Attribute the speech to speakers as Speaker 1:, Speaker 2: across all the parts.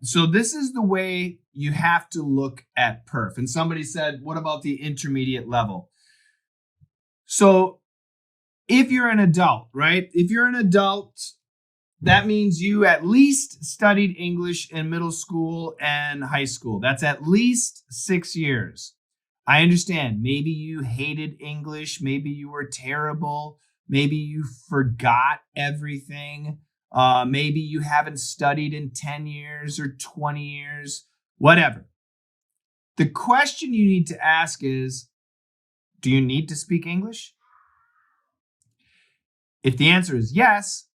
Speaker 1: So this is the way you have to look at perf. And somebody said, what about the intermediate level? So if you're an adult, right? If you're an adult, that means you at least studied English in middle school and high school. That's at least 6 years. I understand. Maybe you hated English. Maybe you were terrible. Maybe you forgot everything. Maybe you haven't studied in 10 years or 20 years, whatever. The question you need to ask is, do you need to speak English? If the answer is yes,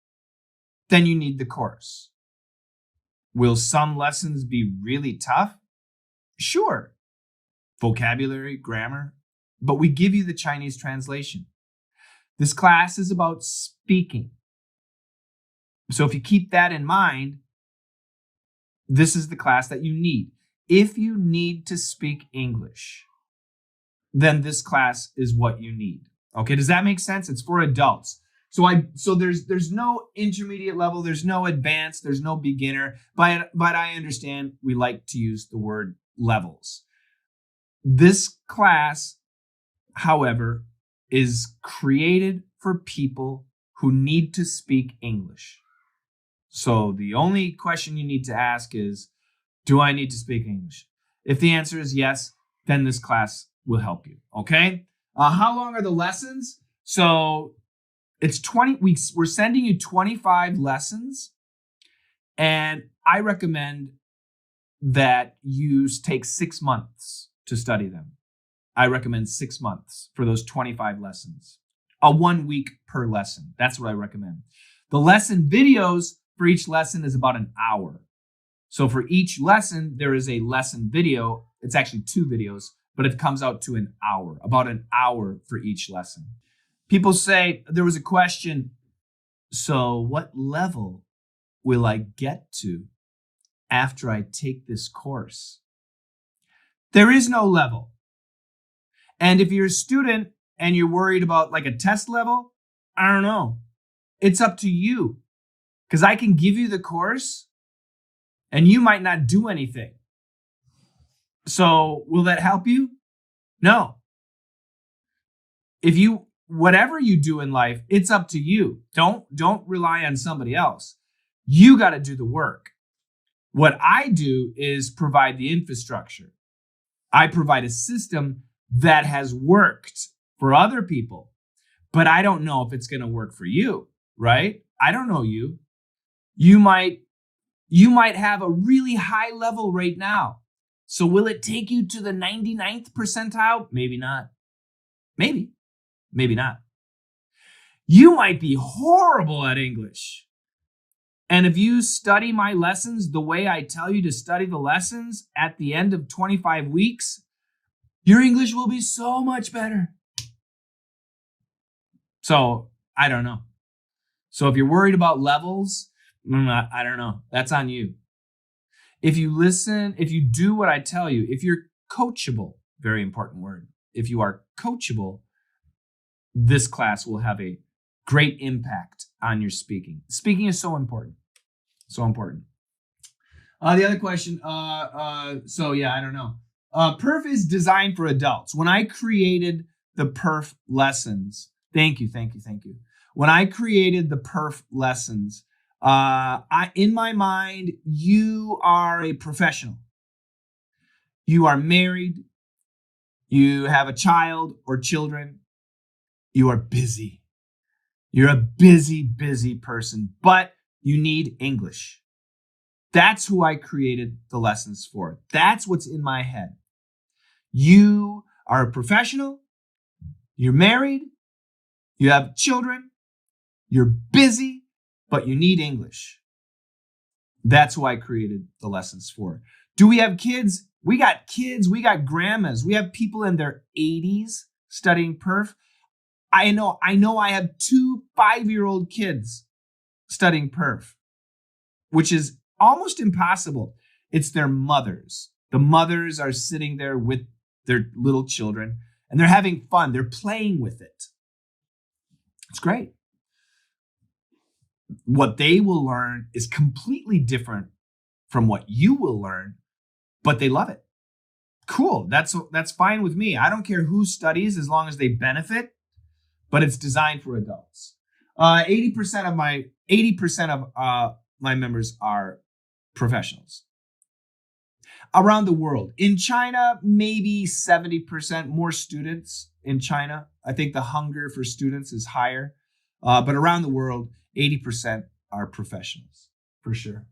Speaker 1: then you need the course. Will some lessons be really tough? Sure. Vocabulary, grammar, but we give you the Chinese translation. This class is about speaking. So if you keep that in mind, this is the class that you need. If you need to speak English, then this class is what you need. Okay, does that make sense? It's for adults. So there's no intermediate level, there's no advanced, there's no beginner, but I understand we like to use the word levels. This class, however, is created for people who need to speak English. So the only question you need to ask is, do I need to speak English? If the answer is yes, then this class will help you, okay? How long are the lessons? So it's 20 weeks. We're sending you 25 lessons, and I recommend that you take 6 months to study them. I recommend 6 months for those 25 lessons. 1 week per lesson. That's what I recommend. The lesson videos for each lesson is about an hour. So for each lesson, there is a lesson video. It's actually 2 videos, but it comes out to an hour, about an hour for each lesson. People say, there was a question, so what level will I get to after I take this course? There is no level. And if you're a student and you're worried about like a test level, I don't know. It's up to you. Because I can give you the course and you might not do anything. So will that help you? No. Whatever you do in life, it's up to you. Don't rely on somebody else. You got to do the work. What I do is provide the infrastructure. I provide a system that has worked for other people, but I don't know if it's going to work for you, right? I don't know you. You might have a really high level right now. So will it take you to the 99th percentile? Maybe not. Maybe not. You might be horrible at English. And if you study my lessons the way I tell you to study the lessons at the end of 25 weeks, your English will be so much better. So I don't know. So if you're worried about levels, I don't know. That's on you. If you listen, if you do what I tell you, if you're coachable, very important word. If you are coachable, this class will have a great impact on your speaking. Speaking is so important. So important. The other question, so yeah, I don't know. Perf is designed for adults. When I created the Perf lessons, thank you. When I created the Perf lessons, in my mind, you are a professional. You are married. You have a child or children. You are busy. You're a busy person, but you need English. That's who I created the lessons for. That's what's in my head. You are a professional. You're married. You have children. You're busy, but you need English. That's who I created the lessons for. Do we have kids? We got kids. We got grandmas. We have people in their 80s studying perf. I know I have 2 5-year-old kids studying perf, which is almost impossible. It's their mothers. The mothers are sitting there with their little children and they're having fun. They're playing with it. It's great. What they will learn is completely different from what you will learn, but they love it. Cool. That's fine with me. I don't care who studies as long as they benefit, but it's designed for adults. 80% of my members are professionals around the world. In China, maybe 70% more students in China. I think the hunger for students is higher. But around the world, 80% are professionals, for sure.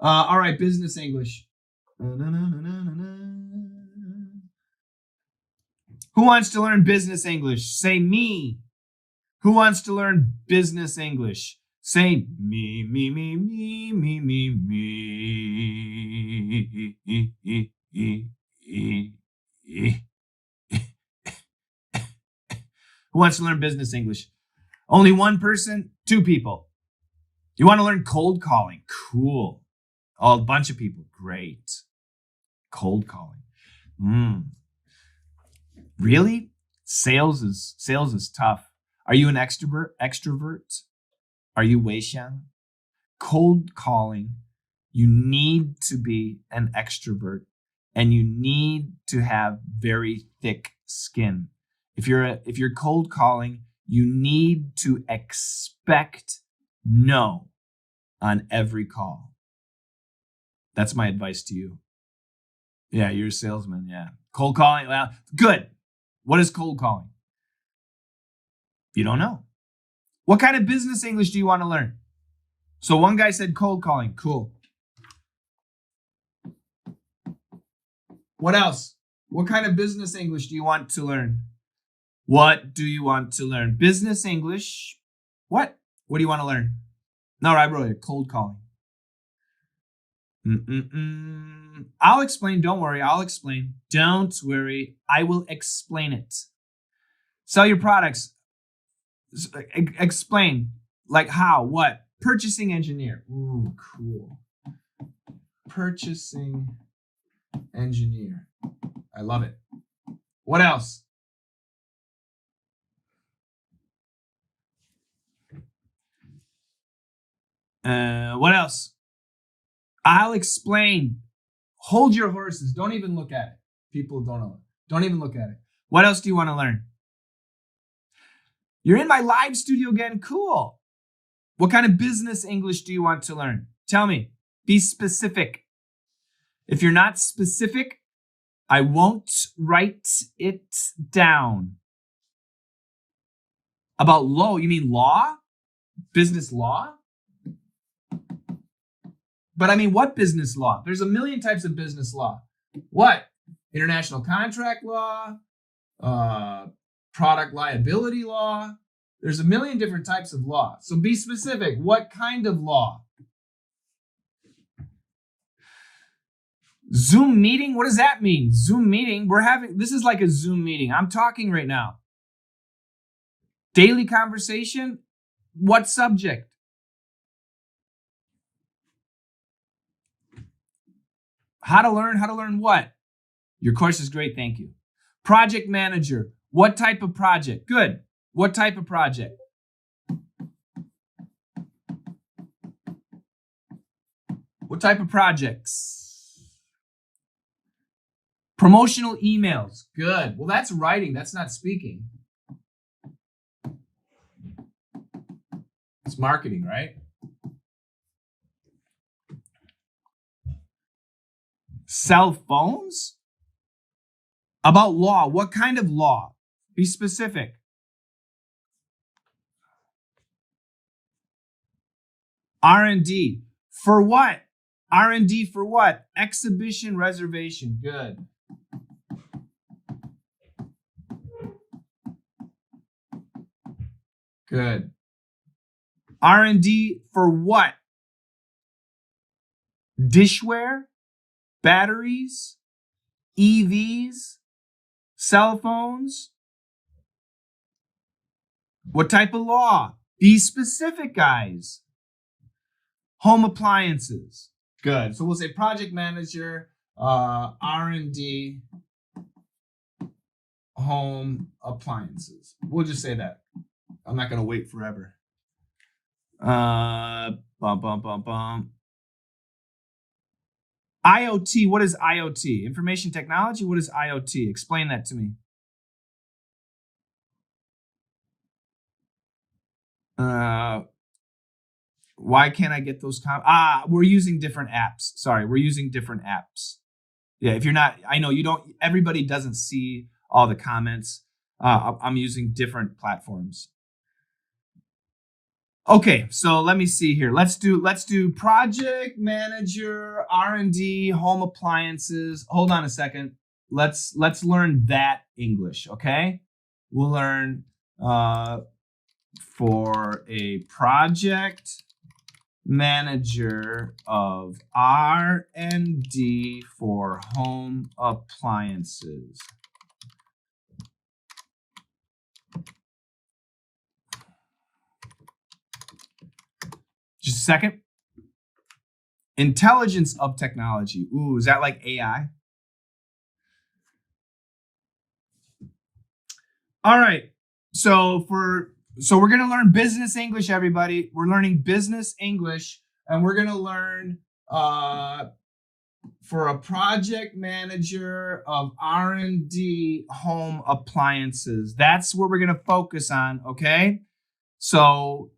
Speaker 1: All right, business English. Who wants to learn business English? Say me. Who wants to learn business English? Say me, me, me, me, me, me, me. Who wants to learn business English? Only one person? Two people. You want to learn cold calling? Cool. Oh, a bunch of people. Great. Cold calling. Really? Sales is tough. Are you an extrovert? Are you Wei Xiang? Cold calling, you need to be an extrovert and you need to have very thick skin. If you're cold calling, you need to expect no on every call. That's my advice to you. Yeah, you're a salesman. Yeah. Cold calling. Well, good. What is cold calling? You don't know. What kind of business English do you want to learn? So one guy said cold calling. Cool. What else? What kind of business English do you want to learn? What do you want to learn? Business English. What? What do you want to learn? No, I wrote it. Cold calling. I'll explain. Don't worry. I'll explain. Don't worry. I will explain it. Sell your products. Explain. Like how? What? Purchasing engineer. Ooh, cool. Purchasing engineer. I love it. What else? What else? I'll explain. Hold your horses. Don't even look at it. People don't know. Don't even look at it. What else do you want to learn? You're in my live studio again. Cool. What kind of business English do you want to learn? Tell me. Be specific. If you're not specific, I won't write it down. About law, you mean law? Business law? But I mean, what business law? There's a million types of business law. What? International contract law, product liability law. There's a million different types of law. So be specific. What kind of law? Zoom meeting? What does that mean? Zoom meeting? This is like a Zoom meeting. I'm talking right now. Daily conversation? What subject? How to learn what? Your course is great, thank you. Project manager, what type of project? Good. What type of project? What type of projects? Promotional emails, good. Well, that's writing, that's not speaking. It's marketing, right? Cell phones? About law. What kind of law? Be specific. R&D. For what? R&D for what? Exhibition reservation. Good. Good. R&D for what? Dishware? Batteries? EVs? Cell phones? What type of law? Be specific, guys. Home appliances. Good. So we'll say project manager, R&D, home appliances. We'll just say that. I'm not going to wait forever. IoT, what is IoT? Information technology, what is IoT? Explain that to me. Why can't I get those? We're using different apps. Sorry, we're using different apps. Yeah, if you're not, I know you don't, everybody doesn't see all the comments. I'm using different platforms. Okay, so let me see here. Let's do project manager, R&D, home appliances. Hold on a second. Let's learn that English, okay? We'll learn for a project manager of R&D for home appliances. Just a second. Intelligence of technology. Ooh, is that like AI? All right. So we're going to learn business English, everybody. We're learning business English, and we're going to learn for a project manager of R&D home appliances. That's what we're going to focus on, okay? So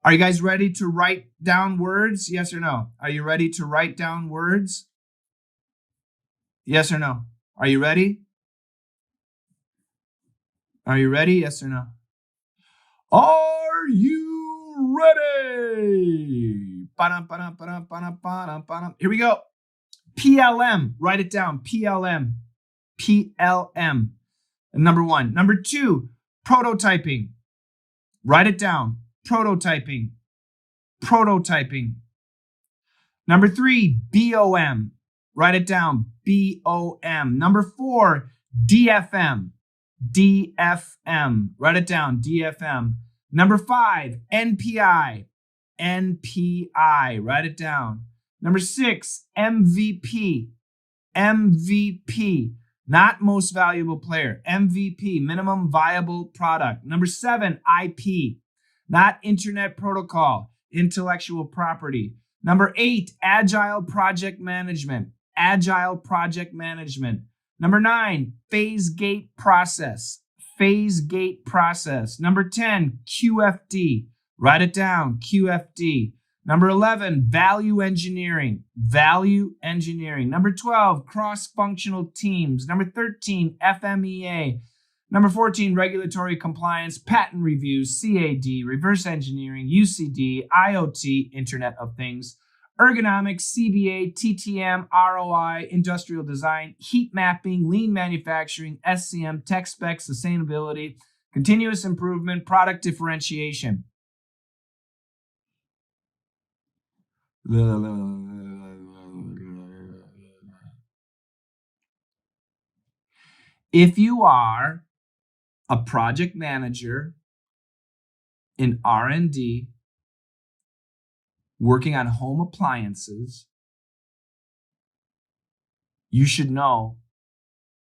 Speaker 1: are you guys ready to write down words? Yes or no? Are you ready to write down words? Yes or no? Are you ready? Are you ready? Yes or no? Are you ready? Here we go. PLM. Write it down. PLM. PLM. Number one. Number two, prototyping. Write it down. Prototyping. Prototyping. Number three, BOM. Write it down. BOM. Number four, DFM. DFM. Write it down. DFM. Number five, NPI. NPI. Write it down. Number six, MVP. MVP. Not most valuable player. MVP. Minimum viable product. Number seven, IP. Not internet protocol. Intellectual property. Number eight, agile project management. Agile project management. Number nine, phase gate process. Phase gate process. Number 10, QFD. Write it down, QFD. Number 11, value engineering. Value engineering. Number 12, cross-functional teams. Number 13, FMEA. Number 14, regulatory compliance, patent reviews, CAD, reverse engineering, UCD, IoT, Internet of Things, ergonomics, CBA, TTM, ROI, industrial design, heat mapping, lean manufacturing, SCM, tech specs, sustainability, continuous improvement, product differentiation. If you are a project manager in R&D working on home appliances, you should know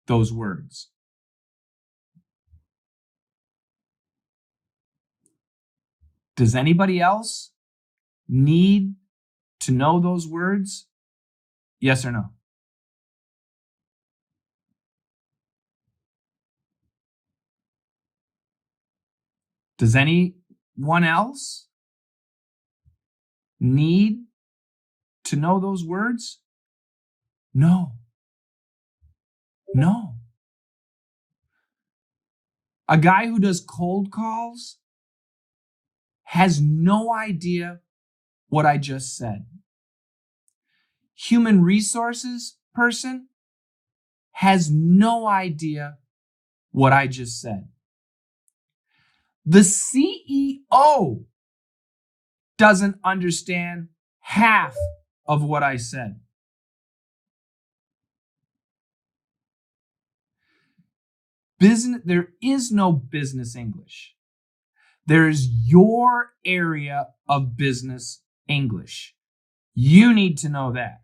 Speaker 1: those words. Does anybody else need to know those words? Yes or no? Does anyone else need to know those words? No. No. A guy who does cold calls has no idea what I just said. Human resources person has no idea what I just said. The CEO doesn't understand half of what I said. There is no business English. There's your area of business English. You need to know that.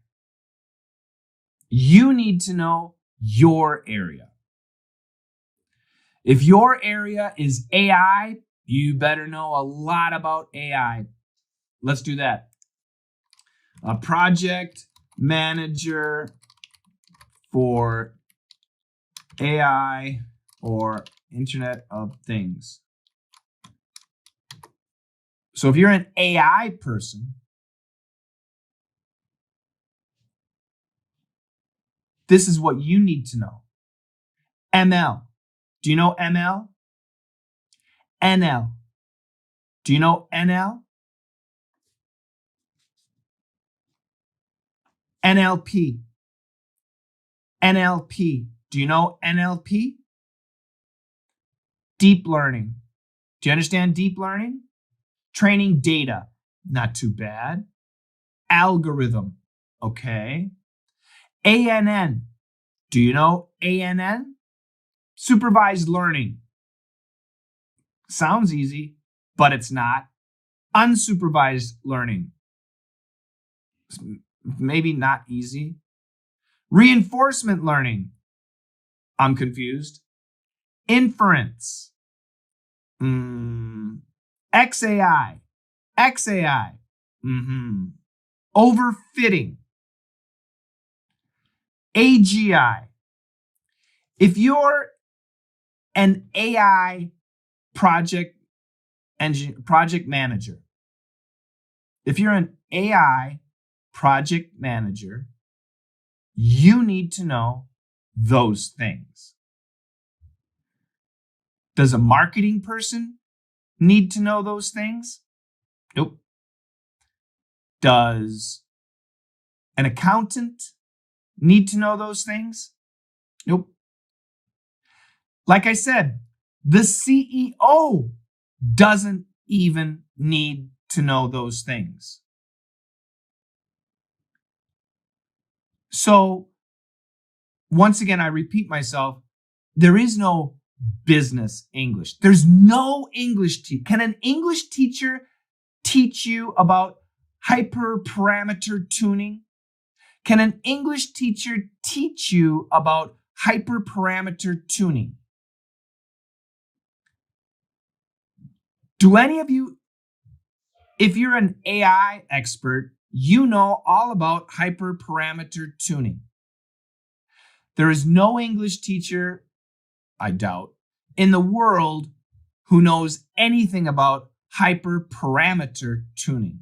Speaker 1: You need to know your area. If your area is AI, you better know a lot about AI. Let's do that. A project manager for AI or Internet of Things. So if you're an AI person, this is what you need to know. ML. Do you know ML? NL. Do you know NL? NLP. NLP. Do you know NLP? Deep learning. Do you understand deep learning? Training data. Not too bad. Algorithm. Okay. ANN. Do you know ANN? Supervised learning. Sounds easy, but it's not. Unsupervised learning. Maybe not easy. Reinforcement learning. I'm confused. Inference. XAI. XAI. Overfitting. AGI. If you're an AI project manager, if you're an AI project manager, you need to know those things. Does a marketing person need to know those things? Nope. Does an accountant need to know those things? Nope. Like I said, the CEO doesn't even need to know those things. So, once again, I repeat myself, there is no business English. There's no English teacher. Can an English teacher teach you about hyperparameter tuning? Can an English teacher teach you about hyperparameter tuning? Do any of you, if you're an AI expert, you know all about hyperparameter tuning. There is no English teacher, I doubt, in the world who knows anything about hyperparameter tuning.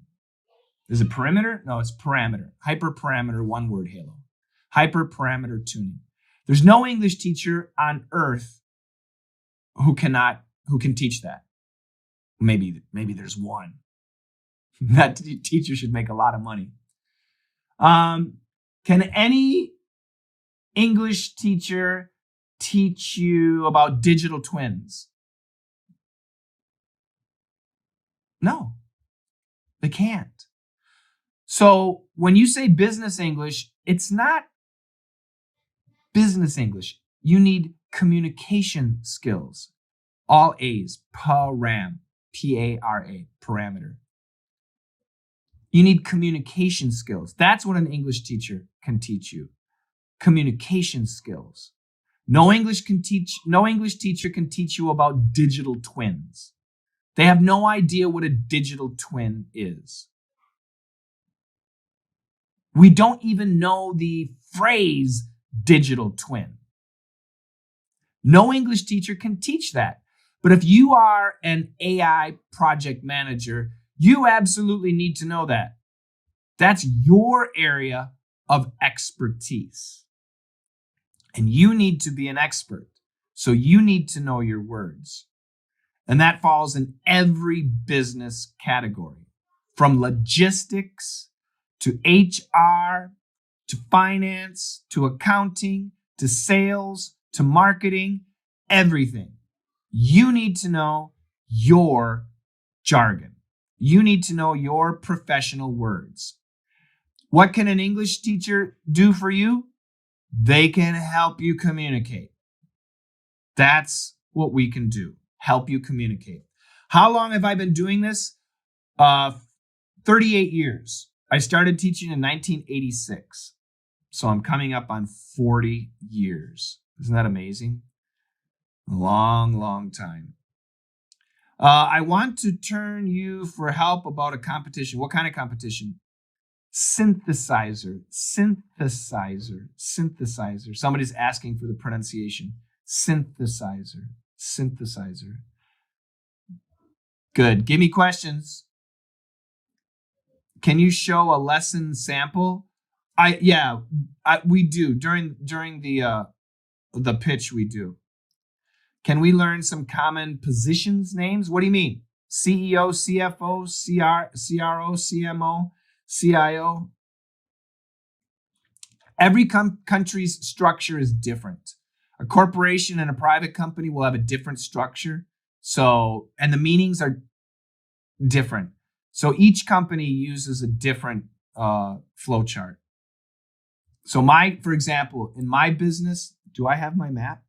Speaker 1: Is it perimeter? No, it's parameter. Hyperparameter, one word, halo. Hyperparameter tuning. There's no English teacher on earth who can teach that. Maybe there's one. That teacher should make a lot of money. Can any English teacher teach you about digital twins? No, they can't. So when you say business English, it's not business English. You need communication skills. All A's, param, P-A-R-A, parameter. You need communication skills. That's what an English teacher can teach you. Communication skills. No English teacher can teach you about digital twins. They have no idea what a digital twin is. We don't even know the phrase digital twin. No English teacher can teach that. But if you are an AI project manager, you absolutely need to know that. That's your area of expertise. And you need to be an expert. So you need to know your words. And that falls in every business category, from logistics to HR, to finance, to accounting, to sales, to marketing, everything. You need to know your jargon. You need to know your professional words. What can an English teacher do for you? They can help you communicate. That's what we can do, help you communicate. How long have I been doing this? 38 years. I started teaching in 1986. So I'm coming up on 40 years. Isn't that amazing? A long, long time. I want to turn you for help about a competition. What kind of competition? Synthesizer, synthesizer, synthesizer. Somebody's asking for the pronunciation. Synthesizer, synthesizer. Good. Give me questions. Can you show a lesson sample? We do during the pitch. We do. Can we learn some common positions names? What do you mean? CEO, CFO, CRO, CMO, CIO. Every country's structure is different. A corporation and a private company will have a different structure. So, and the meanings are different. So each company uses a different flow chart. So for example, in my business, do I have my map?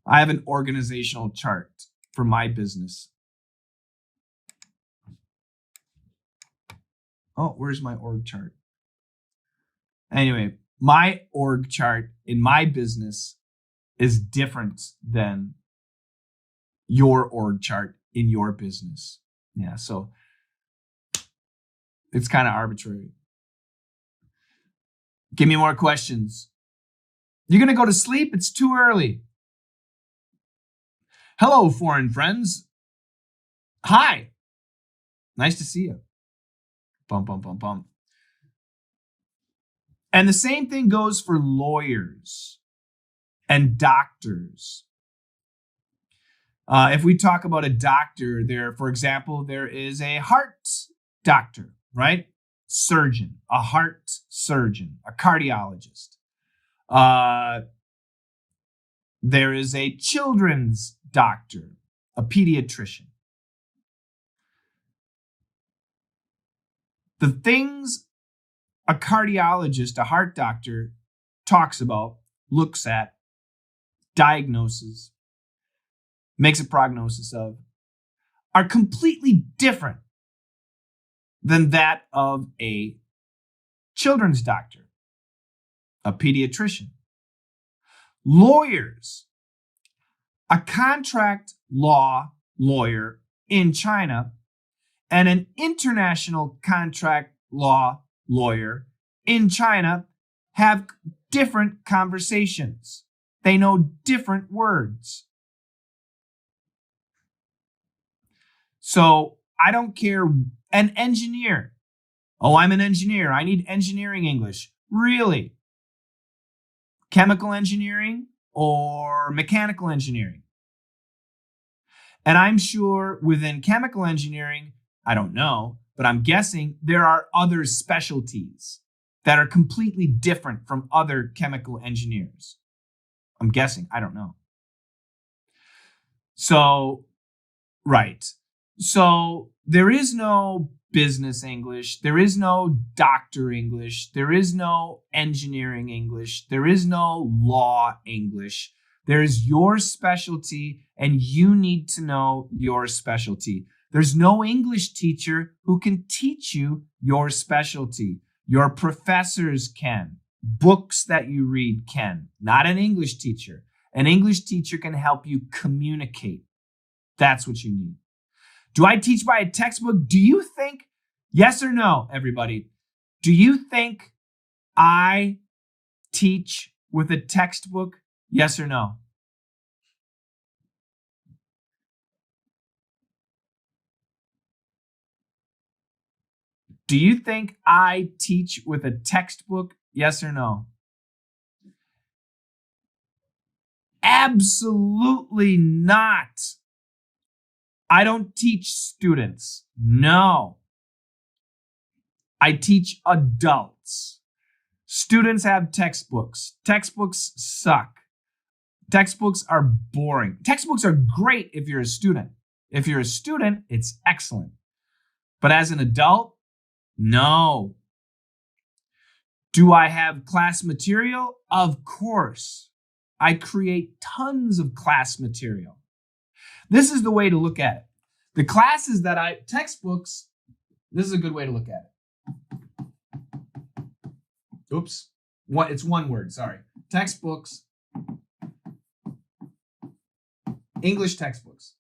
Speaker 1: I have an organizational chart for my business. Oh, where's my org chart? Anyway, my org chart in my business is different than your org chart in your business. Yeah, so it's kind of arbitrary. Give me more questions. You're going to go to sleep? It's too early. Hello, foreign friends. Hi. Nice to see you. Bum, bum, bum, bum. And the same thing goes for lawyers and doctors. If we talk about a doctor, for example, there is a heart doctor, right? Surgeon, a heart surgeon, a cardiologist. There is a children's doctor, a pediatrician. The things a cardiologist, a heart doctor, talks about, looks at, diagnoses, makes a prognosis of, are completely different than that of a children's doctor, a pediatrician. Lawyers, a contract law lawyer in China and an international contract law lawyer in China have different conversations. They know different words. So I don't care. An engineer. Oh, I'm an engineer. I need engineering English. Really? Chemical engineering or mechanical engineering? And I'm sure within chemical engineering, I don't know, but I'm guessing there are other specialties that are completely different from other chemical engineers. I'm guessing. I don't know. So, right. So there is no business English. There is no doctor English. There is no engineering English. There is no law English. There is your specialty, and you need to know your specialty. There's no English teacher who can teach you your specialty. Your professors can. Books that you read can. Not an English teacher. An English teacher can help you communicate. That's what you need. Do I teach by a textbook? Do you think, yes or no, everybody? Do you think I teach with a textbook? Yes or no? Do you think I teach with a textbook? Yes or no? Absolutely not. I don't teach students. No. I teach adults. Students have textbooks. Textbooks suck. Textbooks are boring. Textbooks are great if you're a student. If you're a student, it's excellent. But as an adult, no. Do I have class material? Of course. I create tons of class material. This is the way to look at it. The classes that textbooks, this is a good way to look at it. Oops. It's one word, sorry. Textbooks. English textbooks.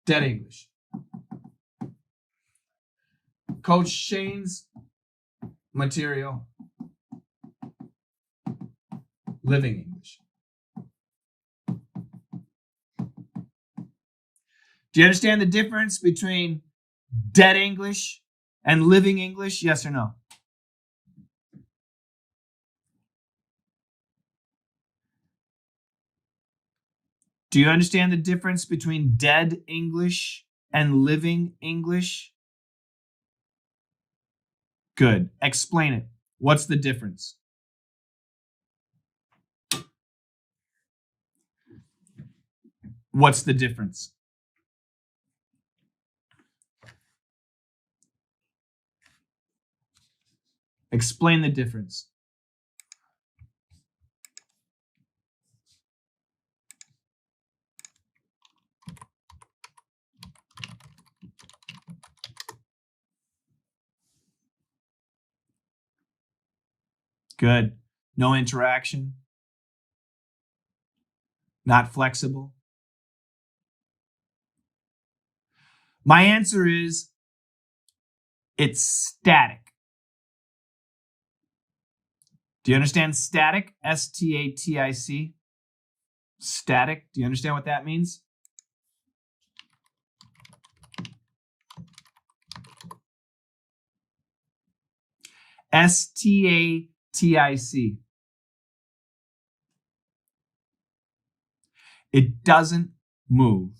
Speaker 1: Dead English. Coach Shane's material, living English. Do you understand the difference between dead English and living English? Yes or no? Do you understand the difference between dead English and living English? Good. Explain it. What's the difference? What's the difference? Explain the difference. Good. No interaction. Not flexible. My answer is it's static. Do you understand static? S-T-A-T-I-C. Static. Do you understand what that means? S-T-A-T-I-C. It doesn't move.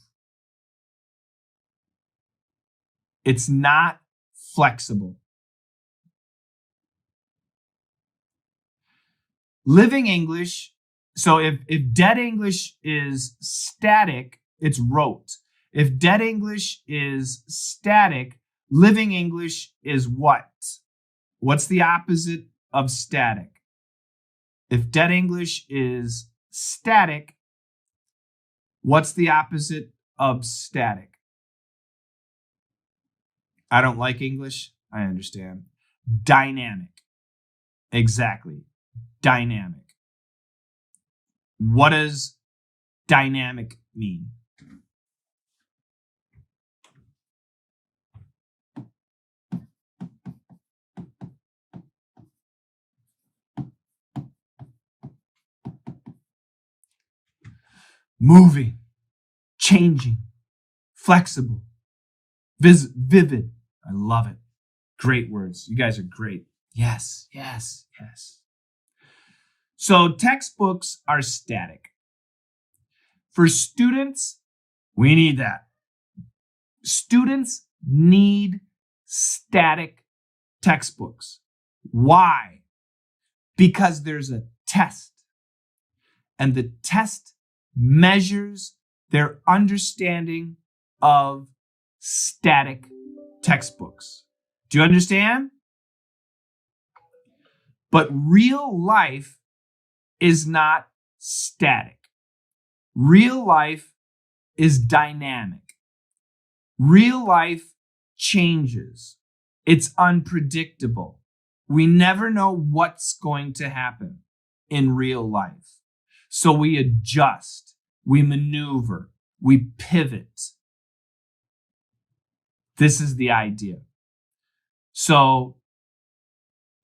Speaker 1: It's not flexible. Living English, so if dead English is static, it's rote. If dead English is static, living English is what? What's the opposite of static? If dead English is static, what's the opposite of static? I don't like English. I understand. Dynamic. Exactly. Dynamic. What does dynamic mean? Moving, changing, flexible, vivid. I love it. Great words. You guys are great. Yes, yes, yes. So textbooks are static. For students, we need that. Students need static textbooks. Why? Because there's a test, and the test measures their understanding of static textbooks. Do you understand? But real life is not static. Real life is dynamic. Real life changes. It's unpredictable. We never know what's going to happen in real life. So we adjust, we maneuver, we pivot. This is the idea. So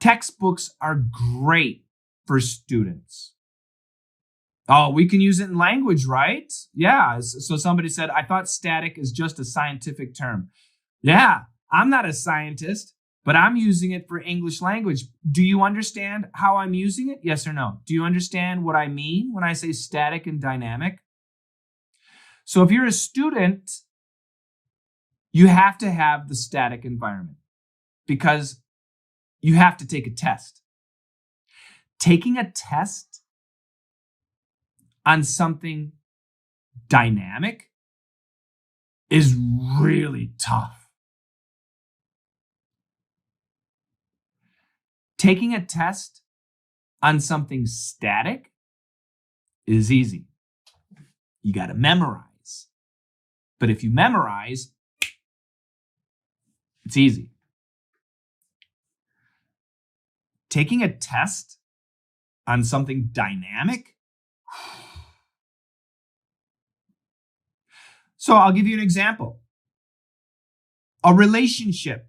Speaker 1: textbooks are great for students. Oh, we can use it in language, right? Yeah. So somebody said, I thought static is just a scientific term. Yeah, I'm not a scientist, but I'm using it for English language. Do you understand how I'm using it? Yes or no? Do you understand what I mean when I say static and dynamic? So if you're a student, you have to have the static environment because you have to take a test. Taking a test on something dynamic is really tough. Taking a test on something static is easy. You got to memorize. But if you memorize, it's easy. Taking a test on something dynamic. So I'll give you an example. A relationship.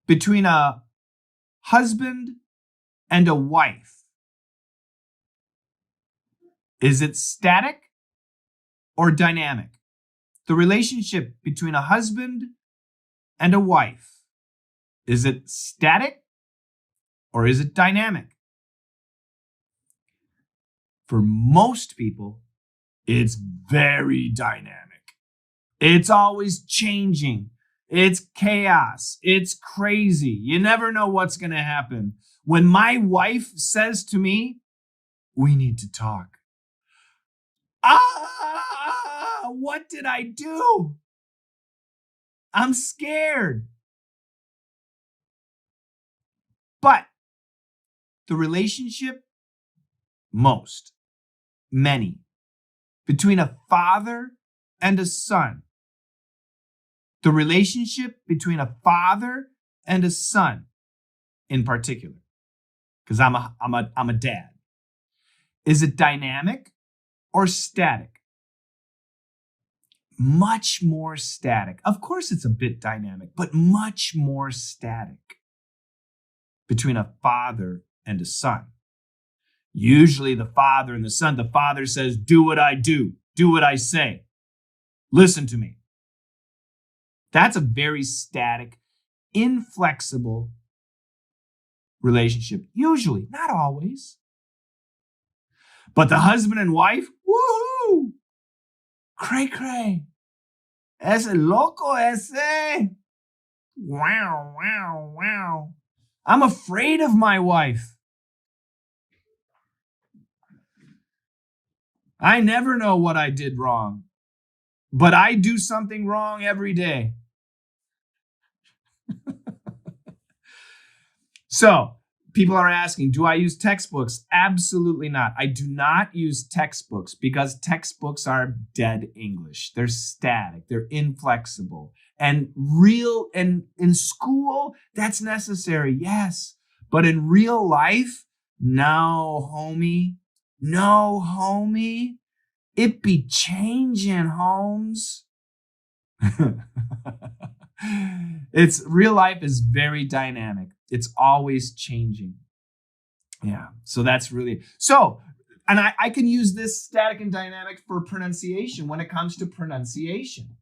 Speaker 1: between a husband and a wife, is it static or dynamic? The relationship between a husband and a wife, is it static or is it dynamic? For most people, it's very dynamic. It's always changing. It's chaos. It's crazy. You never know what's going to happen. When my wife says to me, we need to talk. What did I do? I'm scared. But the relationship, many, between a father and a son, the relationship between a father and a son in particular, because I'm a dad, is it dynamic or static? Much more static. Of course, it's a bit dynamic, but much more static between a father and a son. Usually the father and the son, the father says, do what I do what I say, listen to me. That's a very static, inflexible relationship. Usually, not always. But the husband and wife, woohoo! Cray cray. Ese loco ese. Wow, wow, wow. I'm afraid of my wife. I never know what I did wrong, but I do something wrong every day. So, people are asking, do I use textbooks? Absolutely not. I do not use textbooks because textbooks are dead English. They're static. They're inflexible. And in school, that's necessary, yes. But in real life, no, homie. No, homie. It be changing, Holmes. Real life is very dynamic. It's always changing. Yeah. So that's really and I can use this static and dynamic for pronunciation when it comes to pronunciation.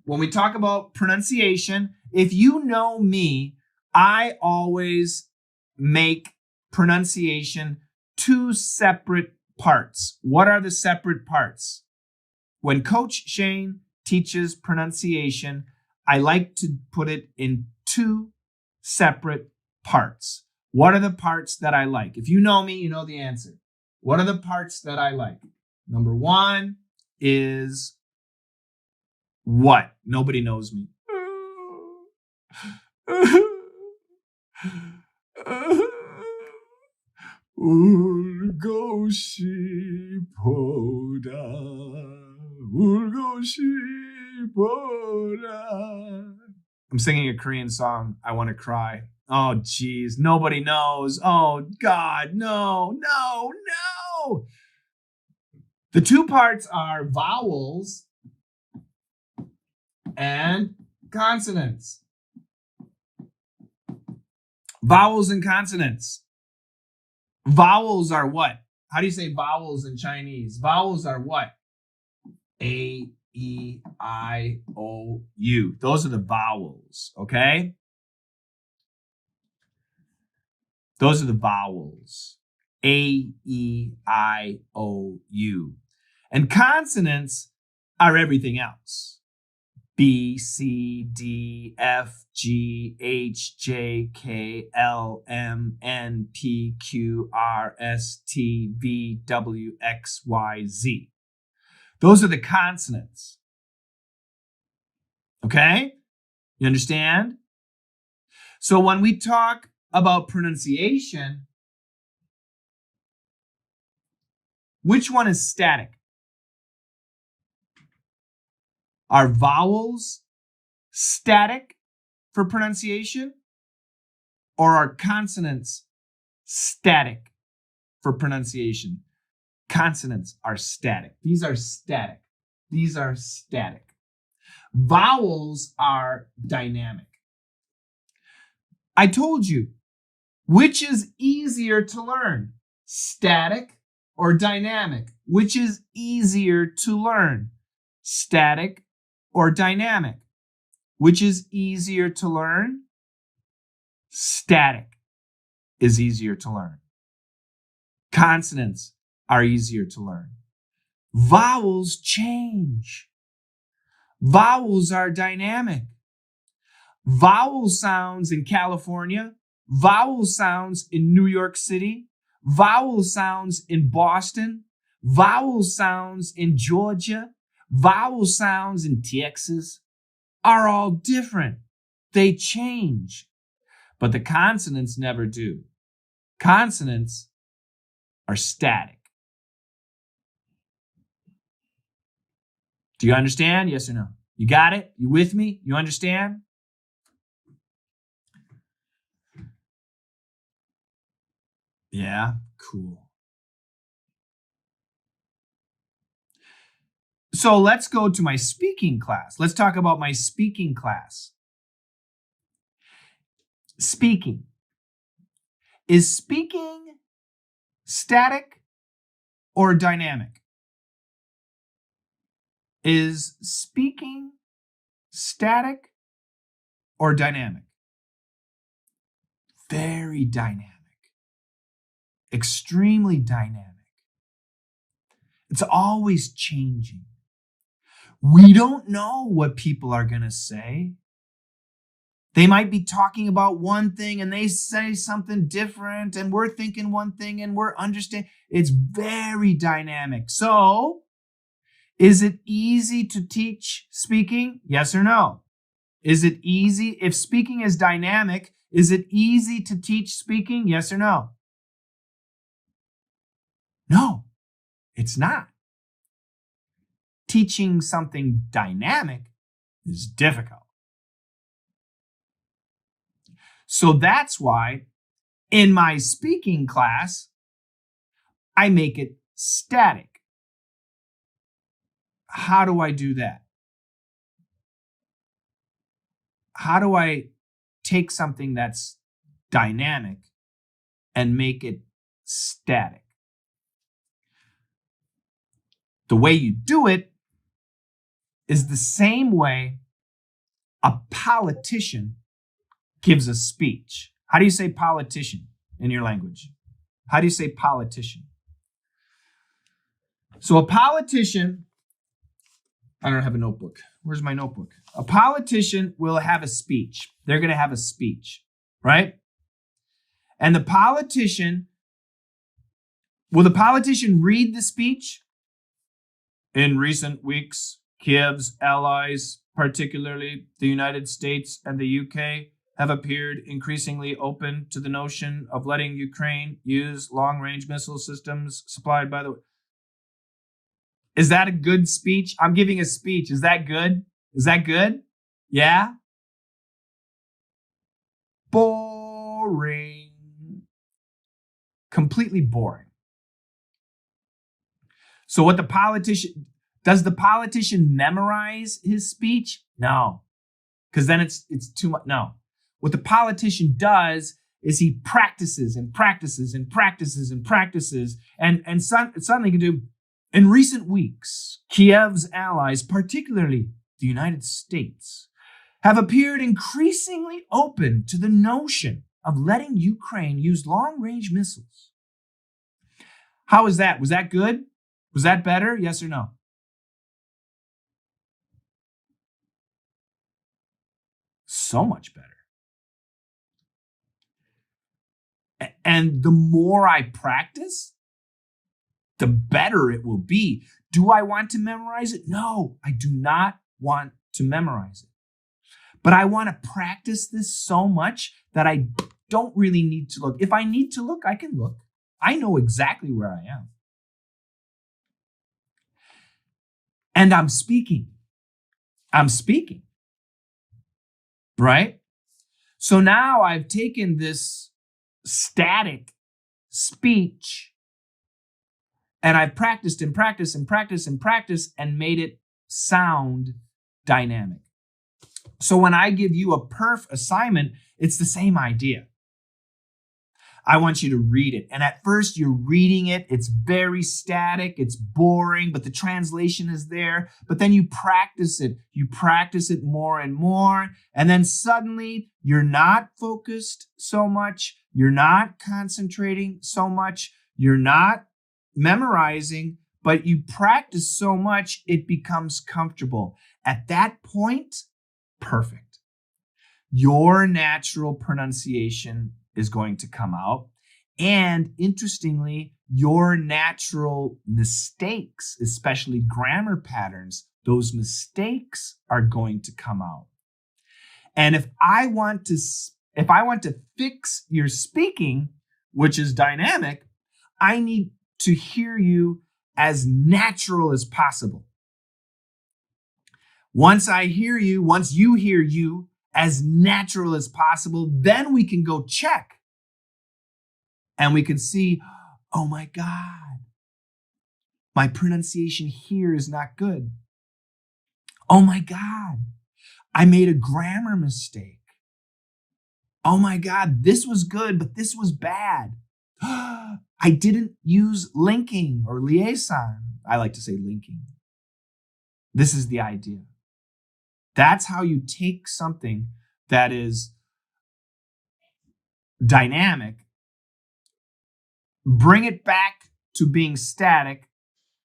Speaker 1: When we talk about pronunciation, if you know me, I always make pronunciation two separate parts. What are the separate parts? When Coach Shane teaches pronunciation, I like to put it in two separate parts. What are the parts that I like? If you know me, you know the answer. What are the parts that I like? Number one is what? Nobody knows me. I'm singing a Korean song. I want to cry. Oh, geez. Nobody knows. Oh, God. No. The two parts are vowels and consonants. Vowels and consonants. Vowels are what? How do you say vowels in Chinese? Vowels are what? A, E, I, O, U. Those are the vowels, okay? Those are the vowels. A, E, I, O, U. And consonants are everything else. B, C, D, F, G, H, J, K, L, M, N, P, Q, R, S, T, V, W, X, Y, Z. Those are the consonants. Okay? You understand? So when we talk about pronunciation, which one is static? Are vowels static for pronunciation? Or are consonants static for pronunciation? Consonants are static. These are static. These are static. Vowels are dynamic. I told you, which is easier to learn, static or dynamic? Which is easier to learn, static or dynamic? Which is easier to learn? Static is easier to learn. Consonants are easier to learn. Vowels change. Vowels are dynamic. Vowel sounds in California, vowel sounds in New York City, vowel sounds in Boston, vowel sounds in Georgia, vowel sounds in Texas are all different. They change, but the consonants never do. Consonants are static. Do you understand? Yes or no? You got it? You with me? You understand? Yeah, cool. So let's go to my speaking class. Let's talk about my speaking class. Speaking. Is speaking static or dynamic? Is speaking static or dynamic? Very dynamic. Extremely dynamic. It's always changing. We don't know what people are going to say. They might be talking about one thing and they say something different, and we're thinking one thing and we're understanding. It's very dynamic. So, is it easy to teach speaking? Yes or no? Is it easy? If speaking is dynamic, is it easy to teach speaking? Yes or no? No, it's not. Teaching something dynamic is difficult. So that's why in my speaking class, I make it static. How do I do that? How do I take something that's dynamic and make it static? The way you do it is the same way a politician gives a speech. How do you say politician in your language? How do you say politician? So a politician, I don't have a notebook. Where's my notebook? A politician will have a speech. They're going to have a speech, right? And will the politician read the speech? In recent weeks, Kiev's allies, particularly the United States and the UK, have appeared increasingly open to the notion of letting Ukraine use long-range missile systems supplied by the... Is that a good speech? I'm giving a speech. Is that good? Is that good? Yeah? Boring. Completely boring. So does the politician memorize his speech? No, because then it's too much. No, what the politician does is he practices and practices and practices and practices, and suddenly he can do. In recent weeks, Kiev's allies, particularly the United States, have appeared increasingly open to the notion of letting Ukraine use long-range missiles. How is that? Was that good? Was that better? Yes or no? So much better. And the more I practice, the better it will be. Do I want to memorize it? No, I do not want to memorize it. But I want to practice this so much that I don't really need to look. If I need to look, I can look. I know exactly where I am. And I'm speaking. I'm speaking. Right? So now I've taken this static speech and I've practiced and practiced and practiced and practiced and made it sound dynamic. So when I give you a perf assignment, it's the same idea. I want you to read it. And at first you're reading it. It's very static. It's boring, but the translation is there. But then you practice it. You practice it more and more. And then suddenly you're not focused so much. You're not concentrating so much. You're not memorizing, but you practice so much, it becomes comfortable. At that point, perfect. Your natural pronunciation is going to come out. And interestingly, your natural mistakes, especially grammar patterns, those mistakes are going to come out. And if I want to fix your speaking, which is dynamic, I need to hear you as natural as possible. Once you hear you as natural as possible, then we can go check. And we can see, oh my God, my pronunciation here is not good. Oh my God, I made a grammar mistake. Oh my God, this was good, but this was bad. I didn't use linking or liaison. I like to say linking. This is the idea. That's how you take something that is dynamic, bring it back to being static,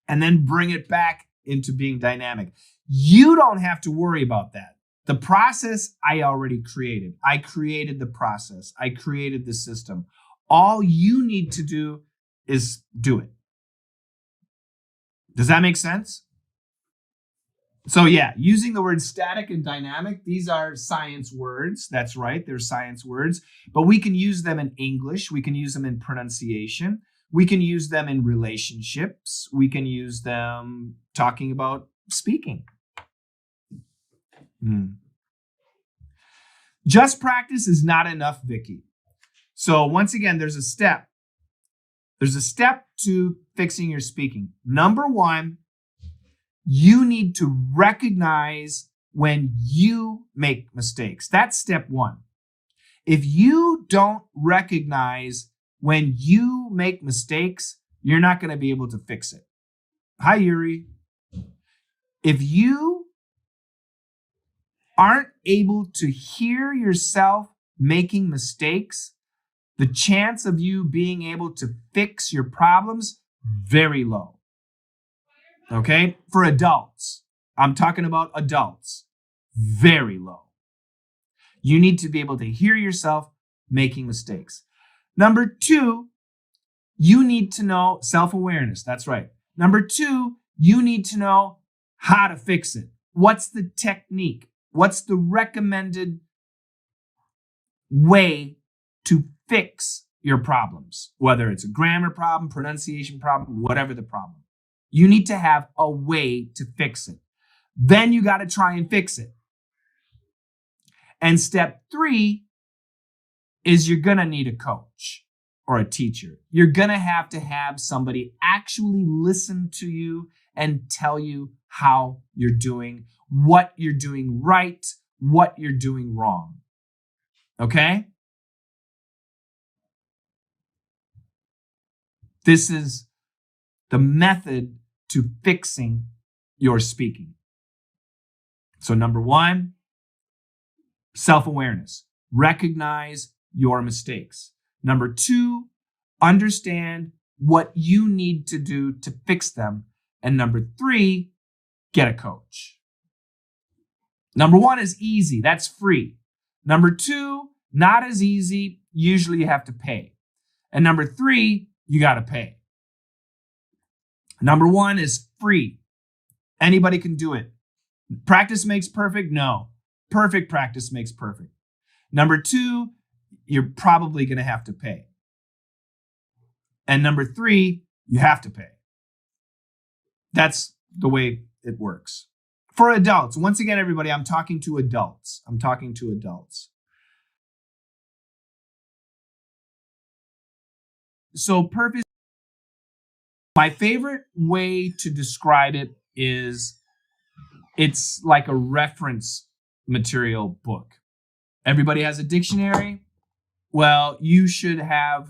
Speaker 1: and then bring it back into being dynamic. You don't have to worry about that. The process I already created. I created the process. I created the system. All you need to do is do it. Does that make sense? So yeah, using the word static and dynamic, these are science words. That's right, they're science words. But we can use them in English. We can use them in pronunciation. We can use them in relationships. We can use them talking about speaking. Just practice is not enough, Vicky. So once again, there's a step. There's a step to fixing your speaking. Number one, you need to recognize when you make mistakes. That's step one. If you don't recognize when you make mistakes, you're not going to be able to fix it. Hi, Yuri. If you aren't able to hear yourself making mistakes, the chance of you being able to fix your problems, very low. Okay? For adults, I'm talking about adults, very low. You need to be able to hear yourself making mistakes. Number two, you need to know self-awareness. That's right. Number two, you need to know how to fix it. What's the technique? What's the recommended way to fix your problems? Whether it's a grammar problem, pronunciation problem, whatever the problem. You need to have a way to fix it. Then you got to try and fix it. And step three is you're going to need a coach or a teacher. You're going to have somebody actually listen to you and tell you how you're doing, what you're doing right, what you're doing wrong. Okay? This is the method to fixing your speaking. So number one, self-awareness. Recognize your mistakes. Number two, understand what you need to do to fix them. And number three, get a coach. Number one is easy. That's free. Number two, not as easy. Usually you have to pay. And number three, you got to pay. Number one is free. Anybody can do it. Practice makes perfect? No. Perfect practice makes perfect. Number two, you're probably going to have to pay. And number three, you have to pay. That's the way it works. For adults, once again, everybody, I'm talking to adults. So purpose, my favorite way to describe it is It's like a reference material book. Everybody has a dictionary. Well, you should have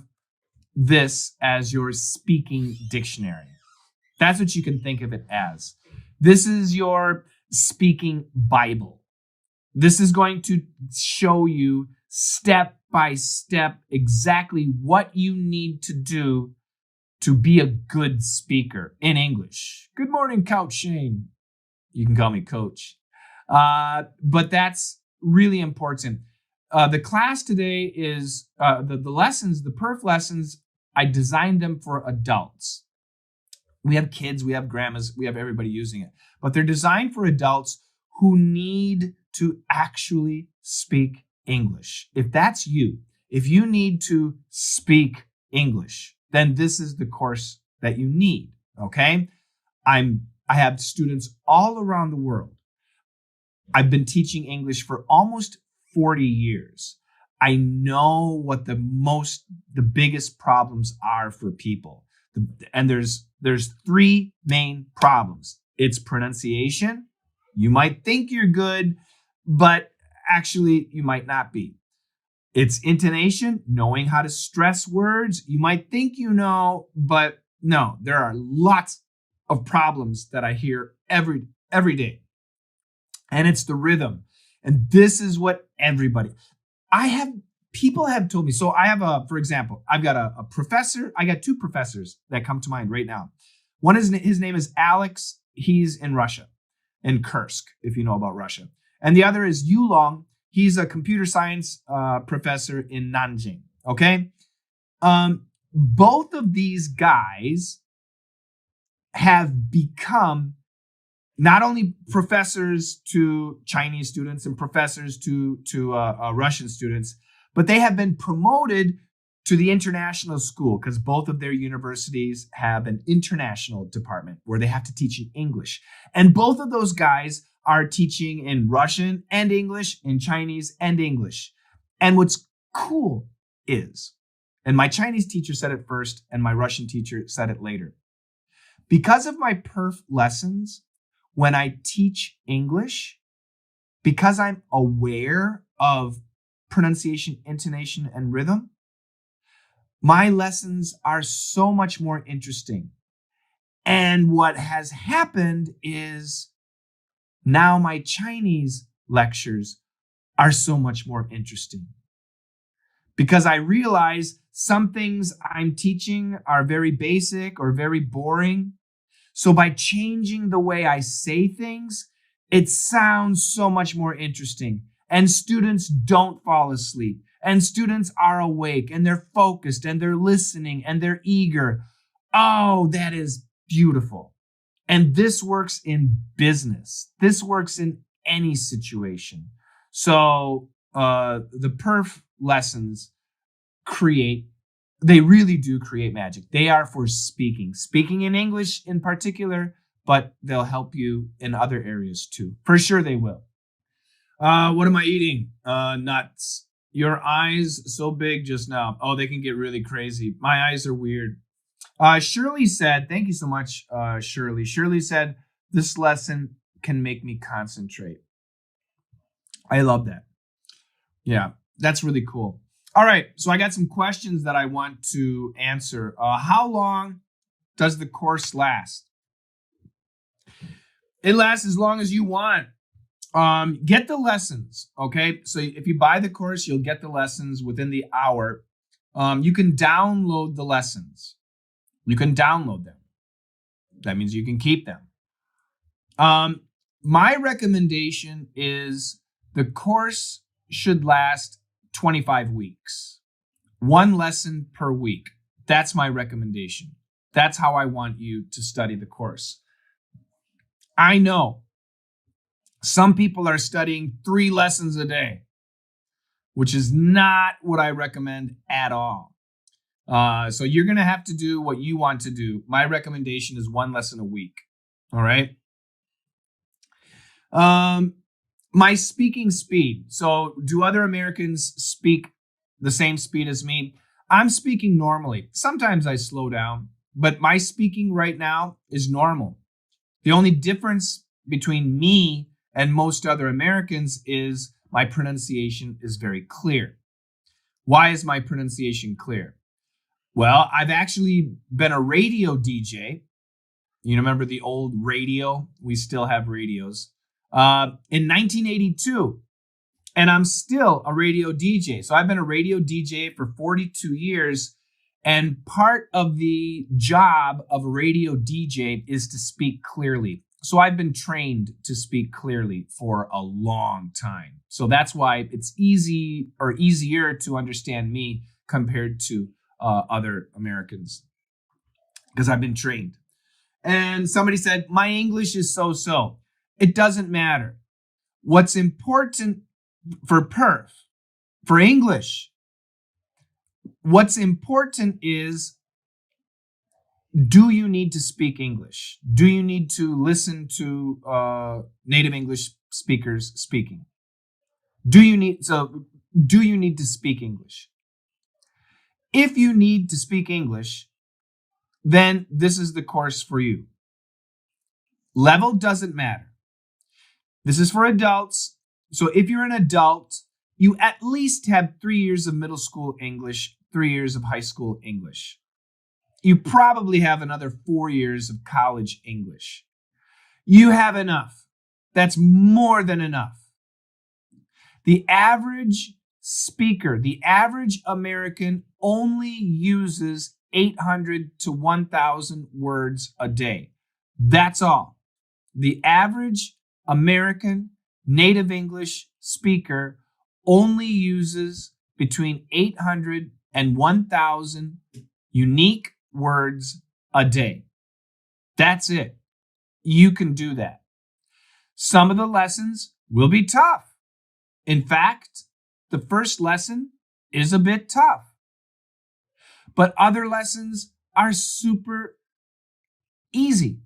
Speaker 1: this as your speaking dictionary. That's what you can think of it as. This is your speaking Bible. This is going to show you step by step exactly what you need to do to be a good speaker in English. Good morning, Coach Shane. You can call me Coach. But that's really important. The class today is the lessons, the perf lessons, I designed them for adults. We have kids, we have grandmas, we have everybody using it. But they're designed for adults who need to actually speak English. If that's you, if you need to speak English, then this is the course that you need, okay? I have students all around the world. I've been teaching English for almost 40 years. I know what the biggest problems are for people. And there's three main problems. It's pronunciation. You might think you're good, but actually you might not be. It's intonation, knowing how to stress words. You might think you know, but no, there are lots of problems that I hear every day. And it's the rhythm. And this is what people have told me. So I have for example, I've got a professor. I got two professors that come to mind right now. One is, his name is Alex. He's in Russia, in Kursk, if you know about Russia. And the other is Yulong. He's a computer science professor in Nanjing. Okay. Both of these guys have become not only professors to Chinese students and professors to Russian students, but they have been promoted to the international school because both of their universities have an international department where they have to teach in English. And both of those guys are teaching in Russian and English, in Chinese and English. And what's cool is, and my Chinese teacher said it first and my Russian teacher said it later, because of my perf lessons, when I teach English, because I'm aware of pronunciation, intonation, and rhythm, my lessons are so much more interesting. And what has happened is now my Chinese lectures are so much more interesting. Because I realize some things I'm teaching are very basic or very boring. So by changing the way I say things, it sounds so much more interesting. And students don't fall asleep. And students are awake and they're focused and they're listening and they're eager. Oh, that is beautiful. And this works in business. This works in any situation. So the perf lessons they really do create magic. They are for speaking in English in particular, but they'll help you in other areas too. For sure they will. What am I eating? Nuts. Your eyes so big just now. Oh, they can get really crazy. My eyes are weird. Shirley said, thank you so much, Shirley. Shirley said, this lesson can make me concentrate. I love that. Yeah, that's really cool. All right, so I got some questions that I want to answer. How long does the course last? It lasts as long as you want. Get the lessons, okay? So if you buy the course, you'll get the lessons within the hour. You can download the lessons. You can download them. That means you can keep them. My recommendation is the course should last 25 weeks. One lesson per week. That's my recommendation. That's how I want you to study the course. I know some people are studying 3 lessons a day, which is not what I recommend at all. So you're going to have to do what you want to do. My recommendation is 1 lesson a week. All right. My speaking speed. So do other Americans speak the same speed as me? I'm speaking normally. Sometimes I slow down, but my speaking right now is normal. The only difference between me and most other Americans is my pronunciation is very clear. Why is my pronunciation clear? Well, I've actually been a radio DJ. You remember the old radio? We still have radios. In 1982. And I'm still a radio DJ. So I've been a radio DJ for 42 years. And part of the job of a radio DJ is to speak clearly. So I've been trained to speak clearly for a long time. So that's why it's easy or easier to understand me compared to other Americans, because I've been trained. And somebody said, my English is so-so. It doesn't matter. What's important for English, what's important is, do you need to speak English? Do you need to listen to native English speakers speaking? Do you need to speak English? If you need to speak English, then this is the course for you. Level doesn't matter. This is for adults. So if you're an adult, you at least have 3 years of middle school English, 3 years of high school English. You probably have another 4 years of college English. You have enough. That's more than enough. The average speaker, the average American only uses 800 to 1,000 words a day. That's all. The average American native English speaker only uses between 800 and 1,000 unique words a day. That's it. You can do that. Some of the lessons will be tough. In fact, the first lesson is a bit tough. But other lessons are super easy.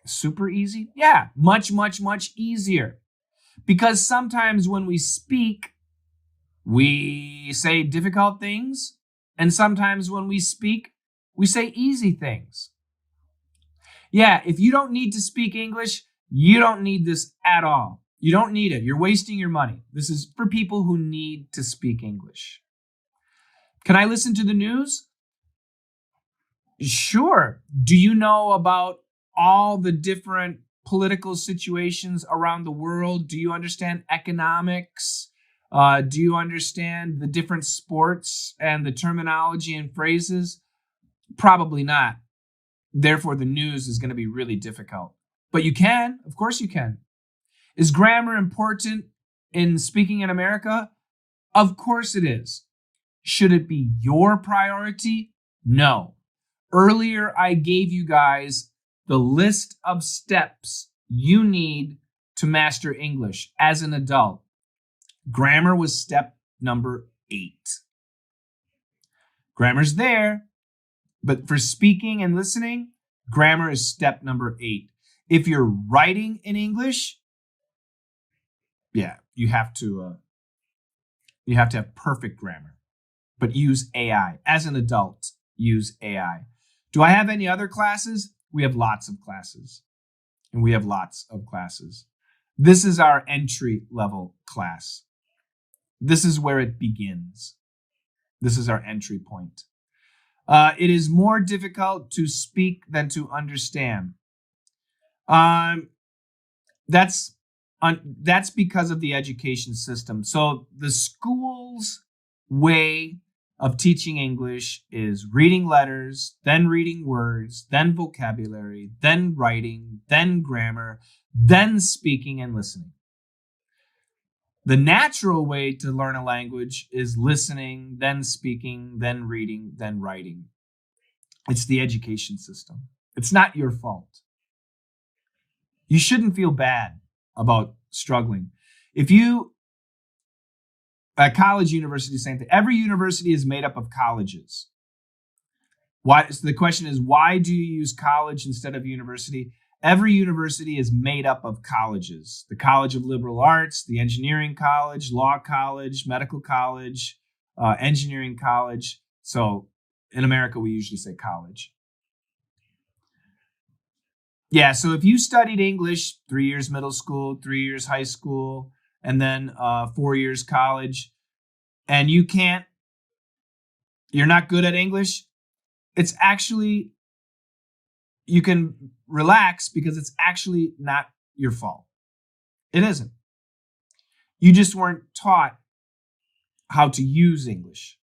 Speaker 1: Super easy? Yeah, much, much, much easier. Because sometimes when we speak, we say difficult things. And sometimes when we speak, we say easy things. Yeah, if you don't need to speak English, you don't need this at all. You don't need it. You're wasting your money. This is for people who need to speak English. Can I listen to the news? Sure. Do you know about all the different political situations around the world? Do you understand economics? Do you understand the different sports and the terminology and phrases? Probably not. Therefore, the news is going to be really difficult. But you can. Of course you can. Is grammar important in speaking in America? Of course it is. Should it be your priority? No. Earlier, I gave you guys the list of steps you need to master English as an adult. Grammar was step number 8. Grammar's there, but for speaking and listening, grammar is step number 8. If you're writing in English, yeah, you have to have perfect grammar. But use AI. As an adult, use AI. Do I have any other classes? We have lots of classes. And we have lots of classes. This is our entry level class. This is where it begins. This is our entry point. It is more difficult to speak than to understand. That's because of the education system. So the school's way of teaching English is reading letters, then reading words, then vocabulary, then writing, then grammar, then speaking and listening. The natural way to learn a language is listening, then speaking, then reading, then writing. It's the education system. It's not your fault. You shouldn't feel bad about struggling. At college, university, same thing. Every university is made up of colleges. Why? So the question is, why do you use college instead of university? Every university is made up of colleges. The College of Liberal Arts, the Engineering College, Law College, Medical College, Engineering College. So in America, we usually say college. Yeah, so if you studied English 3 years middle school, 3 years high school, and then 4 years college, and you're not good at English, it's actually, you can relax because it's actually not your fault. It isn't. You just weren't taught how to use English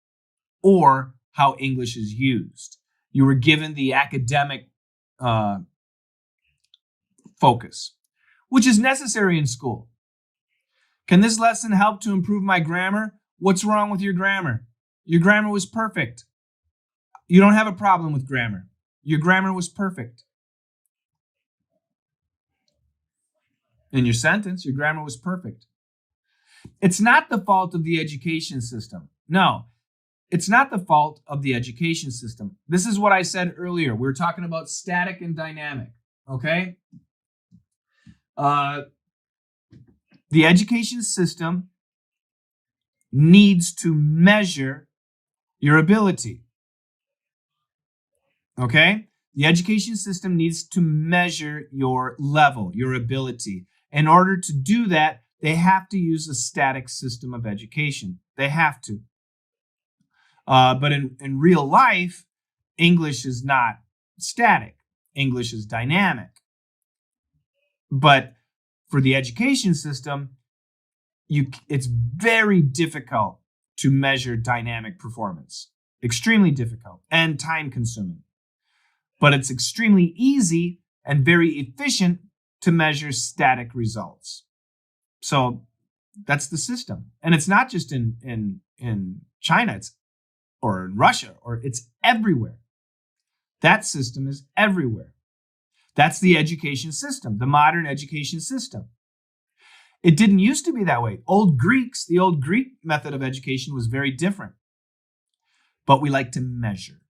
Speaker 1: or how English is used. You were given the academic uh, focus, which is necessary in school. Can this lesson help to improve my grammar? What's wrong with your grammar? Your grammar was perfect. You don't have a problem with grammar. Your grammar was perfect. In your sentence, your grammar was perfect. It's not the fault of the education system. No, it's not the fault of the education system. This is what I said earlier. We were talking about static and dynamic, okay? The education system needs to measure your ability, okay? The education system needs to measure your level, your ability. In order to do that, they have to use a static system of education. They have to. But in real life, English is not static. English is dynamic. But for the education system, it's very difficult to measure dynamic performance. Extremely difficult and time consuming. But it's extremely easy and very efficient to measure static results. So that's the system. And it's not just in China, or in Russia, or it's everywhere. That system is everywhere. That's the education system, the modern education system. It didn't used to be that way. The old Greek method of education was very different. But we like to measure.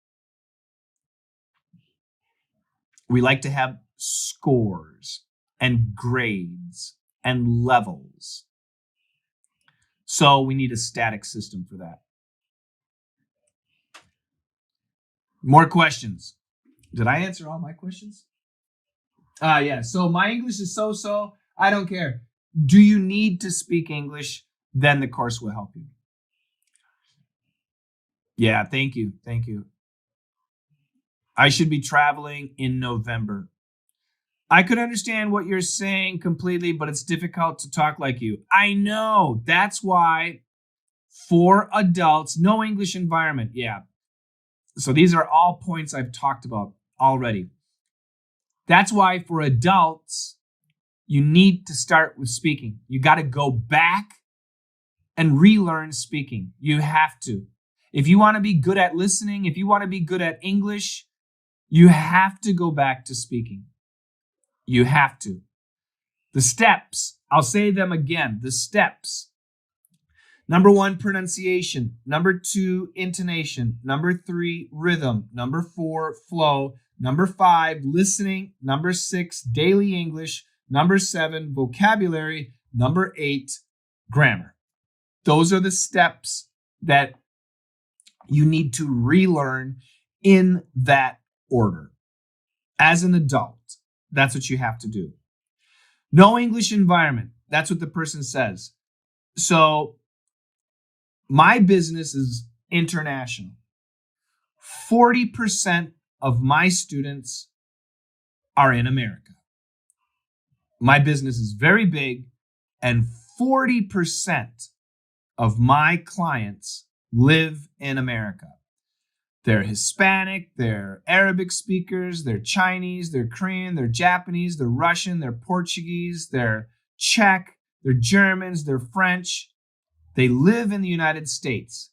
Speaker 1: We like to have scores and grades and levels. So we need a static system for that. More questions. Did I answer all my questions? Yeah. So my English is so-so. I don't care. Do you need to speak English? Then the course will help you. Yeah, thank you. Thank you. I should be traveling in November. I could understand what you're saying completely, but it's difficult to talk like you. I know. That's why for adults, no English environment. Yeah. So these are all points I've talked about already. That's why for adults, you need to start with speaking. You got to go back and relearn speaking. You have to. If you want to be good at listening, if you want to be good at English, you have to go back to speaking. You have to. The steps, I'll say them again. The steps. Number 1, pronunciation. Number 2, intonation. Number 3, rhythm. Number 4, flow. Number 5, listening. Number 6, daily English. Number 7, vocabulary. Number 8, grammar. Those are the steps that you need to relearn in that order. As an adult, that's what you have to do. No English environment. That's what the person says. So my business is international. 40% of my students are in America. My business is very big, and 40% of my clients live in America. They're Hispanic, they're Arabic speakers, they're Chinese, they're Korean, they're Japanese, they're Russian, they're Portuguese, they're Czech, they're Germans, they're French. They live in the United States.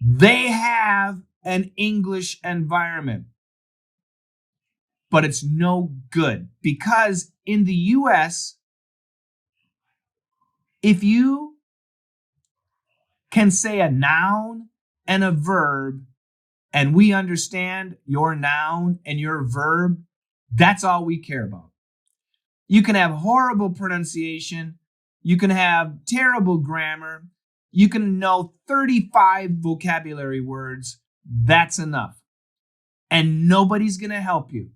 Speaker 1: They have an English environment, but it's no good because in the US, if you can say a noun and a verb, and we understand your noun and your verb, that's all we care about. You can have horrible pronunciation. You can have terrible grammar. You can know 35 vocabulary words. That's enough. And nobody's going to help you.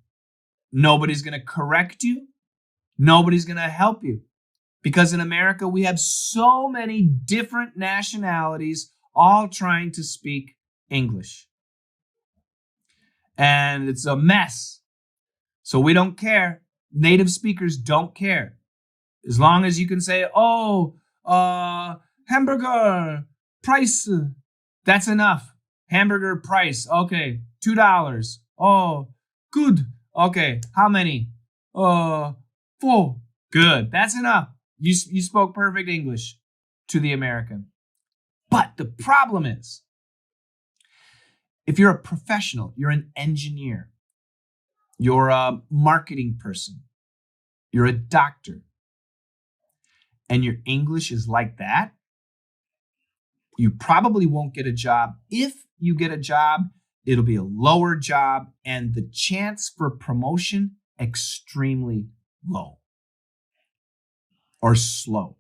Speaker 1: Nobody's going to correct you. Nobody's going to help you. Because in America, we have so many different nationalities all trying to speak English. And it's a mess. So we don't care. Native speakers don't care. As long as you can say, oh, hamburger price, that's enough. Hamburger price, okay, $2. Oh, good. Okay, how many? 4. Good, that's enough. You spoke perfect English to the American. But the problem is, if you're a professional, you're an engineer, you're a marketing person, you're a doctor, and your English is like that, you probably won't get a job. If you get a job, it'll be a lower job, and the chance for promotion extremely low or slow.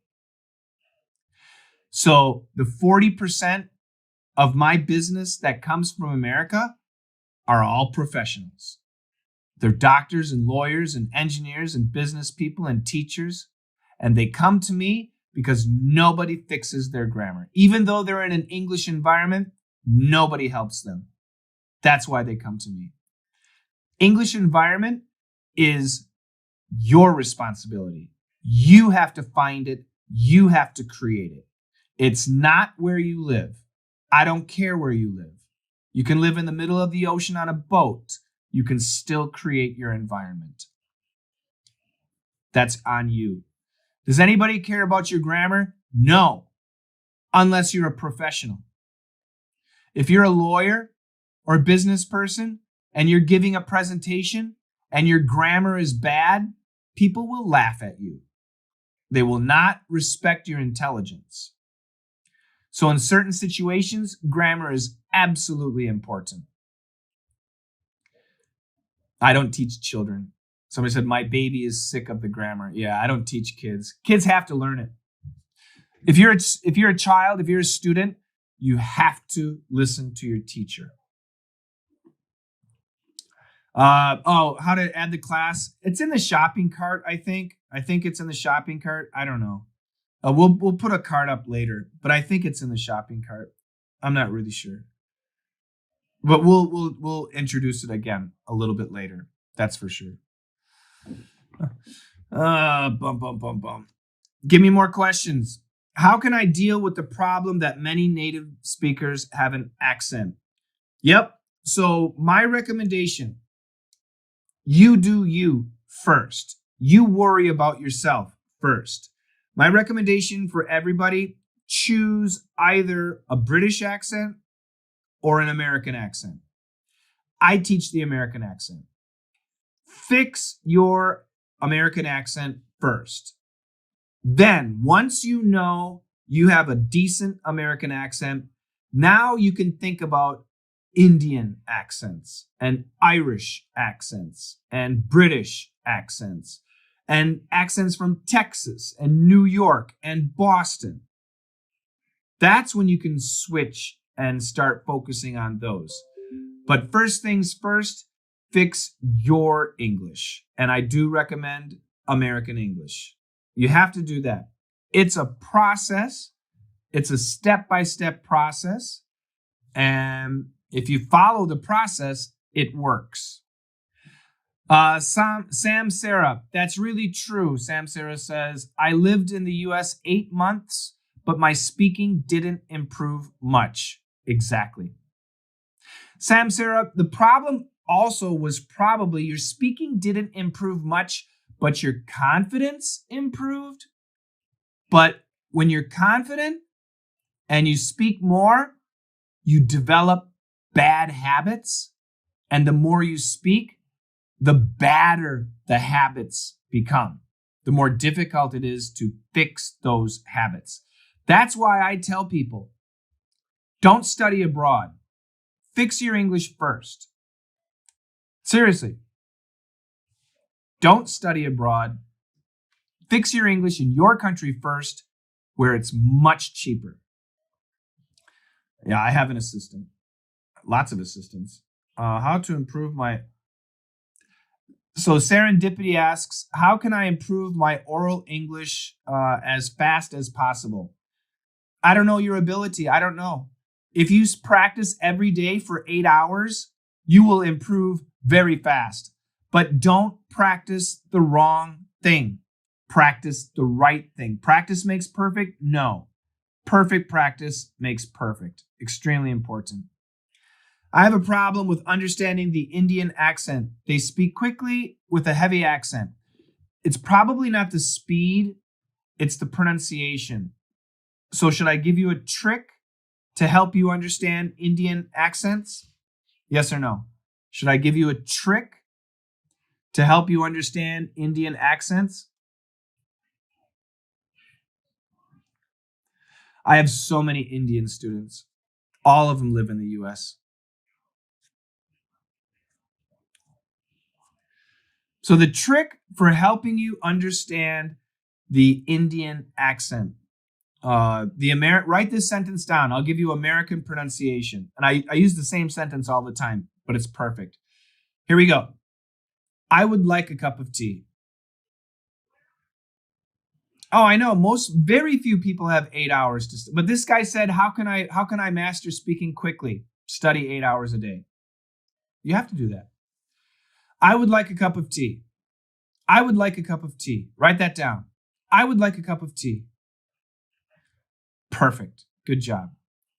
Speaker 1: So the 40% of my business that comes from America are all professionals. They're doctors and lawyers and engineers and business people and teachers. And they come to me because nobody fixes their grammar. Even though they're in an English environment, nobody helps them. That's why they come to me. English environment is your responsibility. You have to find it. You have to create it. It's not where you live. I don't care where you live. You can live in the middle of the ocean on a boat. You can still create your environment. That's on you. Does anybody care about your grammar? No, unless you're a professional. If you're a lawyer or a business person and you're giving a presentation and your grammar is bad, people will laugh at you. They will not respect your intelligence. So in certain situations, grammar is absolutely important. I don't teach children. Somebody said, my baby is sick of the grammar. Yeah, I don't teach kids. Kids have to learn it. If you're a child, if you're a student, you have to listen to your teacher. How to add the class? It's in the shopping cart, I think. I think it's in the shopping cart. I don't know. We'll put a card up later, but I think it's in the shopping cart. I'm not really sure. But we'll introduce it again a little bit later. That's for sure. Give me more questions. How can I deal with the problem that many native speakers have an accent? Yep. So my recommendation, you do you first. You worry about yourself first. My recommendation for everybody, choose either a British accent or an American accent. I teach the American accent. Fix your American accent first. Then, once you know you have a decent American accent, now you can think about Indian accents and Irish accents and British accents and accents from Texas and New York and Boston. That's when you can switch and start focusing on those. But first things first, fix your English. And I do recommend American English. You have to do that. It's a process. It's a step-by-step process. And if you follow the process, it works. Sam Sarah, that's really true. Sam Sarah says, I lived in the US 8 months, but my speaking didn't improve much. Exactly. Sam Sarah, the problem also was probably your speaking didn't improve much, but your confidence improved. But when you're confident and you speak more, you develop bad habits. And the more you speak, the badder the habits become. The more difficult it is to fix those habits. That's why I tell people, don't study abroad. Fix your English first. Seriously. Don't study abroad. Fix your English in your country first, where it's much cheaper. Yeah, I have an assistant. Lots of assistants. How to improve my... So Serendipity asks, how can I improve my oral English as fast as possible? I don't know your ability. I don't know. If you practice every day for 8 hours, you will improve very fast. But don't practice the wrong thing. Practice the right thing. Practice makes perfect? No. Perfect practice makes perfect. Extremely important. I have a problem with understanding the Indian accent. They speak quickly with a heavy accent. It's probably not the speed, it's the pronunciation. So, should I give you a trick to help you understand Indian accents? Yes or no? Should I give you a trick to help you understand Indian accents? I have so many Indian students. All of them live in the US. So, the trick for helping you understand the Indian accent, write this sentence down. I'll give you American pronunciation. And I use the same sentence all the time, but it's perfect. Here we go. I would like a cup of tea. Oh, I know. Very few people have 8 hours but this guy said, how can I master speaking quickly? Study 8 hours a day. You have to do that. I would like a cup of tea. I would like a cup of tea. Write that down. I would like a cup of tea. Perfect. Good job.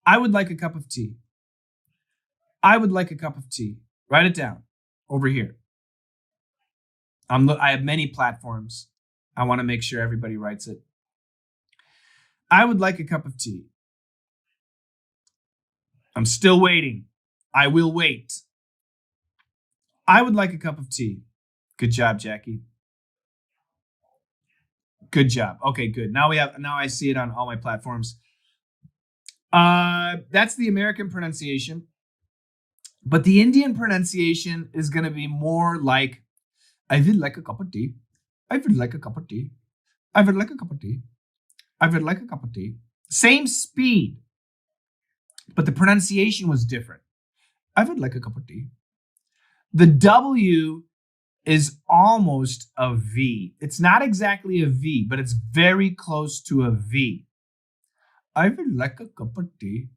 Speaker 1: I would like a cup of tea. I would like a cup of tea. Write it down over here. I have many platforms. I want to make sure everybody writes it. I would like a cup of tea. I'm still waiting. I will wait. I would like a cup of tea. Good job, Jackie. Good job. Okay, good. Now I see it on all my platforms. That's the American pronunciation. But the Indian pronunciation is going to be more like, I would like a cup of tea. I would like a cup of tea. I would like a cup of tea. I would like a cup of tea. Same speed, but the pronunciation was different. I would like a cup of tea. The W is almost a V. It's not exactly a V, but it's very close to a V. I would like a cup of tea.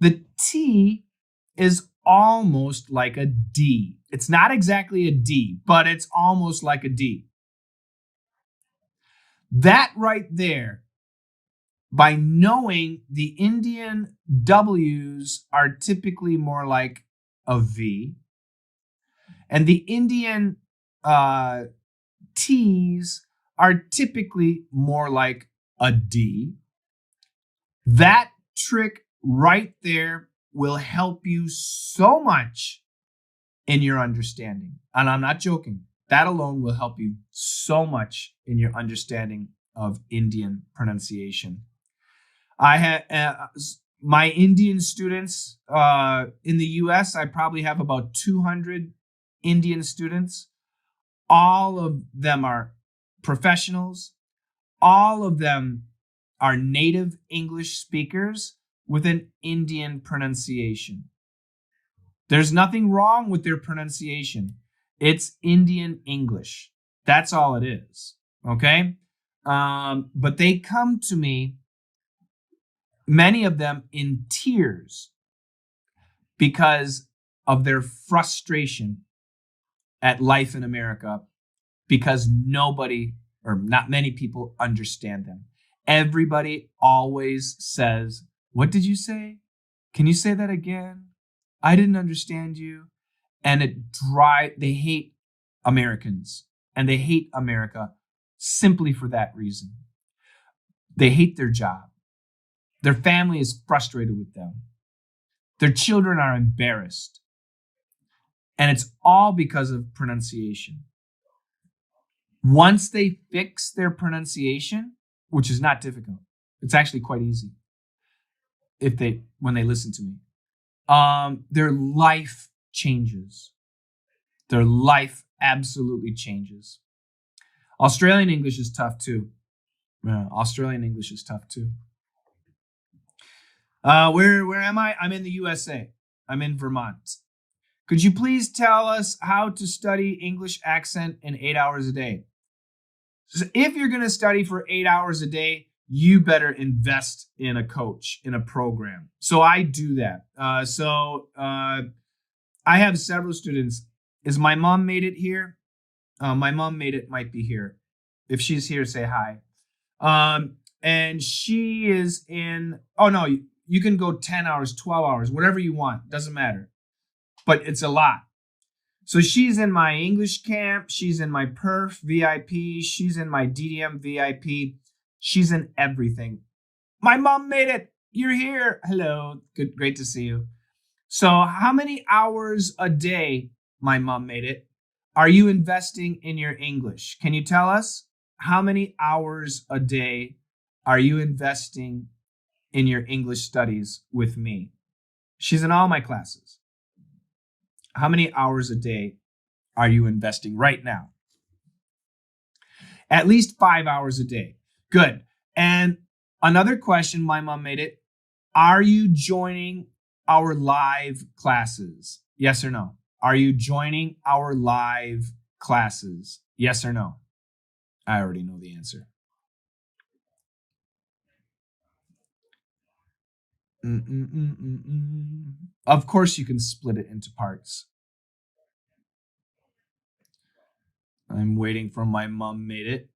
Speaker 1: The T is almost like a D. It's not exactly a D, but it's almost like a D. That right there, by knowing the Indian W's are typically more like a V, and the Indian T's are typically more like a D. That trick right there will help you so much in your understanding. And I'm not joking. That alone will help you so much in your understanding of Indian pronunciation. I had my Indian students in the US, I probably have about 200 Indian students. All of them are professionals. All of them are native English speakers with an Indian pronunciation. There's nothing wrong with their pronunciation. It's Indian English. That's all it is. Okay? But they come to me, many of them in tears, because of their frustration at life in America, because nobody or not many people understand them. Everybody always says, "What did you say? Can you say that again? I didn't understand you." And they hate Americans and they hate America simply for that reason. They hate their job. Their family is frustrated with them. Their children are embarrassed. And it's all because of pronunciation. Once they fix their pronunciation, which is not difficult, it's actually quite easy when they listen to me, their life changes. Their life absolutely changes. Australian English is tough too. Yeah, Australian English is tough too. Where am I? I'm in the USA. I'm in Vermont. Could you please tell us how to study English accent in 8 hours a day? So if you're going to study for 8 hours a day, you better invest in a coach, in a program. So I do that. I have several students. Is my mom made it here? My mom made it, might be here. If she's here, say hi. And she is in, oh no, you can go 10 hours, 12 hours, whatever you want. Doesn't matter. But it's a lot. So she's in my English camp. She's in my Perf VIP. She's in my DDM VIP. She's in everything. My mom made it. You're here. Hello. Good. Great to see you. So how many hours a day, my mom made it, are you investing in your English? Can you tell us how many hours a day are you investing in your English studies with me? She's in all my classes. How many hours a day are you investing right now? At least 5 hours a day. Good. And another question, my mom made it. Are you joining our live classes? Yes or no? Are you joining our live classes? Yes or no? I already know the answer. Of course, you can split it into parts. I'm waiting for my mom made it.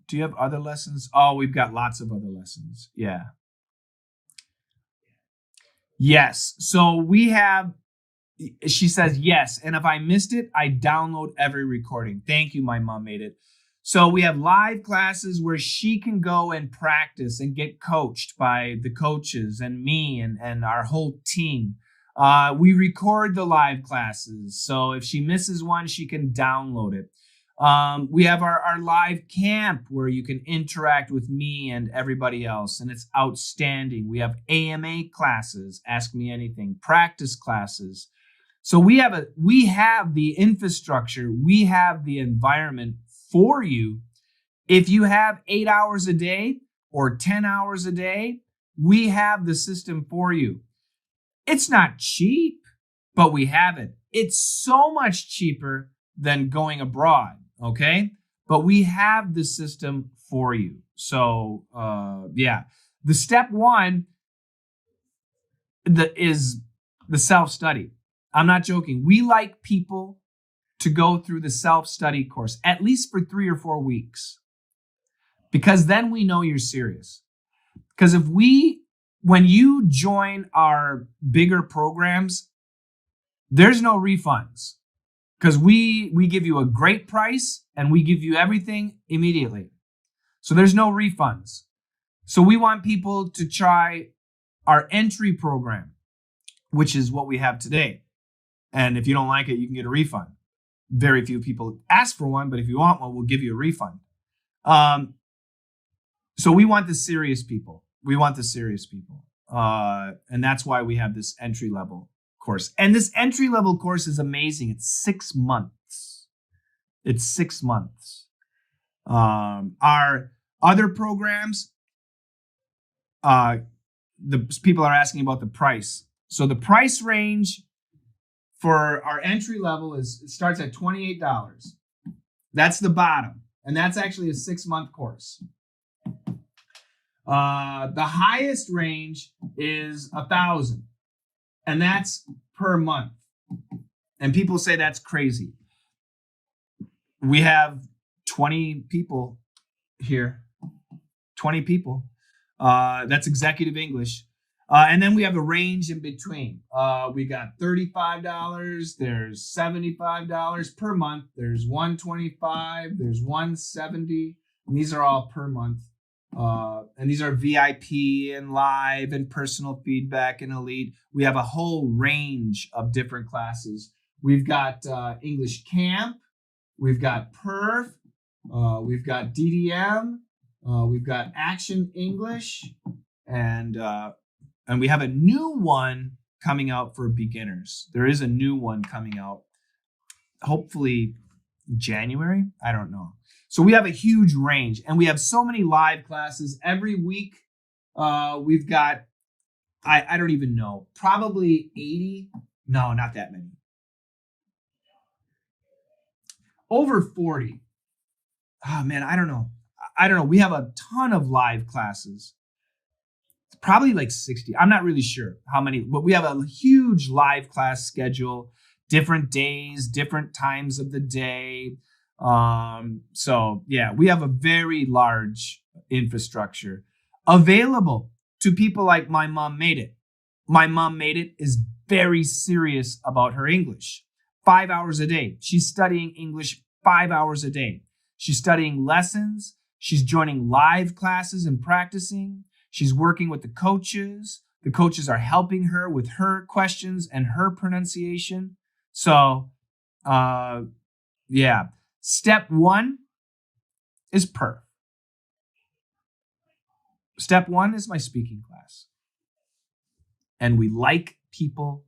Speaker 1: Do you have other lessons? Oh, we've got lots of other lessons. Yeah. Yes. So we have, she says yes. And if I missed it, I download every recording. Thank you, my mom made it. So we have live classes where she can go and practice and get coached by the coaches and me and our whole team. We record the live classes. So if she misses one, she can download it. We have our live camp where you can interact with me and everybody else, and it's outstanding. We have AMA classes, Ask Me Anything, practice classes. So we have the infrastructure, we have the environment for you. If you have 8 hours a day or 10 hours a day, we have the system for you. It's not cheap, but we have it. It's so much cheaper than going abroad, okay? But we have the system for you. So, yeah. The step one is the self-study. I'm not joking. We like people to go through the self-study course, at least for 3 or 4 weeks, because then we know you're serious. Because when you join our bigger programs, there's no refunds, because we give you a great price and we give you everything immediately. So there's no refunds. So we want people to try our entry program, which is what we have today. And if you don't like it, you can get a refund. Very few people ask for one, but if you want one, we'll give you a refund. So we want the serious people. And that's why we have this entry level course. And this entry level course is amazing. It's 6 months. Our other programs, the people are asking about the price. So the price range for our entry level it starts at $28. That's the bottom. And that's actually a 6-month course. The highest range is $1,000. And that's per month. And people say that's crazy. We have 20 people here. 20 people. That's executive English. And then we have a range in between. We got $35, there's $75 per month, there's $125, there's $170, and these are all per month. And these are VIP and live and personal feedback and elite. We have a whole range of different classes. We've got English Camp, we've got Perf, we've got DDM, we've got Action English, and we have a new one coming out for beginners. There is a new one coming out. Hopefully January? I don't know. So we have a huge range, and we have so many live classes every week. We've got, I don't even know, probably 80. No, not that many. Over 40. Oh man, I don't know. We have a ton of live classes. It's probably like 60. I'm not really sure how many, but we have a huge live class schedule, different days, different times of the day. So yeah, we have a very large infrastructure available to people like My Mom Made It. My Mom Made It is very serious about her English. 5 hours a day. She's studying English 5 hours a day. She's studying lessons. She's joining live classes and practicing. She's working with the coaches. The coaches are helping her with her questions and her pronunciation. So, yeah. Step 1 is PERF. Step 1 is my speaking class. And we like people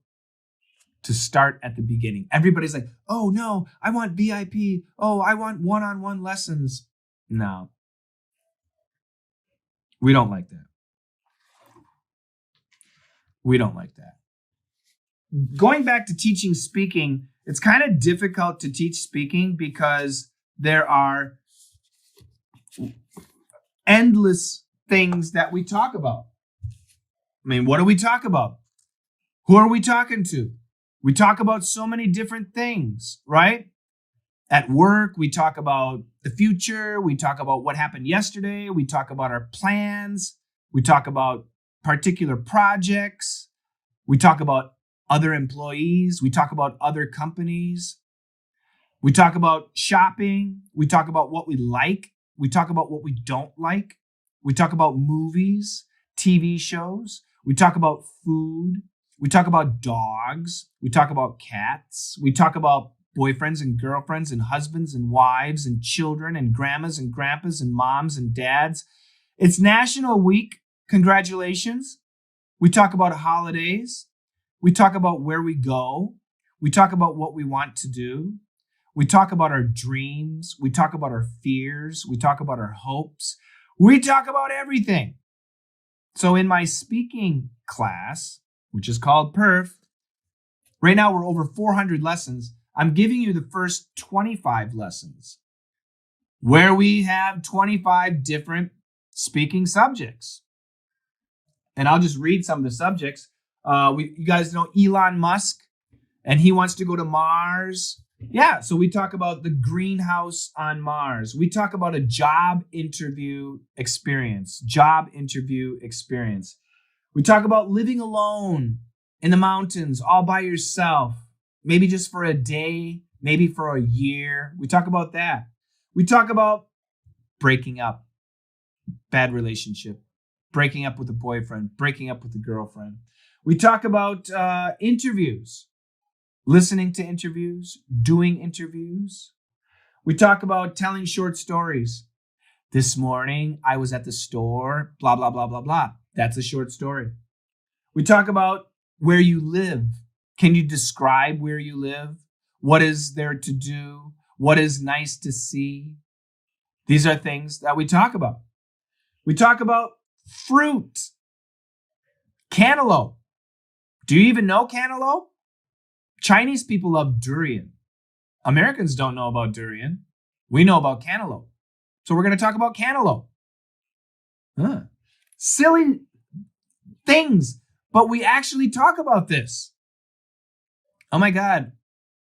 Speaker 1: to start at the beginning. Everybody's like, oh no, I want VIP. Oh, I want one-on-one lessons. No, we don't like that. We don't like that. Going back to teaching speaking, it's kind of difficult to teach speaking because there are endless things that we talk about. I mean, what do we talk about? Who are we talking to? We talk about so many different things, right? At work, we talk about the future. We talk about what happened yesterday. We talk about our plans. We talk about particular projects. We talk about other employees. We talk about other companies. We talk about shopping. We talk about what we like. We talk about what we don't like. We talk about movies, TV shows. We talk about food. We talk about dogs. We talk about cats. We talk about boyfriends and girlfriends and husbands and wives and children and grandmas and grandpas and moms and dads. It's National Week. Congratulations. We talk about holidays. We talk about where we go. We talk about what we want to do. We talk about our dreams. We talk about our fears. We talk about our hopes. We talk about everything. So in my speaking class, which is called PERF, right now we're over 400 lessons. I'm giving you the first 25 lessons where we have 25 different speaking subjects. And I'll just read some of the subjects. You guys know Elon Musk, and he wants to go to Mars. Yeah, so we talk about the greenhouse on Mars. We talk about a job interview experience. We talk about living alone in the mountains, all by yourself, maybe just for a day, maybe for a year. We talk about that. We talk about breaking up, bad relationship, breaking up with a boyfriend, breaking up with a girlfriend. We talk about interviews, listening to interviews, doing interviews. We talk about telling short stories. This morning, I was at the store, blah, blah, blah, blah, blah. That's a short story. We talk about where you live. Can you describe where you live? What is there to do? What is nice to see? These are things that we talk about. We talk about fruit. Cantaloupe. Do you even know cantaloupe? Chinese people love durian. Americans don't know about durian. We know about cantaloupe. So we're going to talk about cantaloupe. Silly things, but we actually talk about this. Oh my God.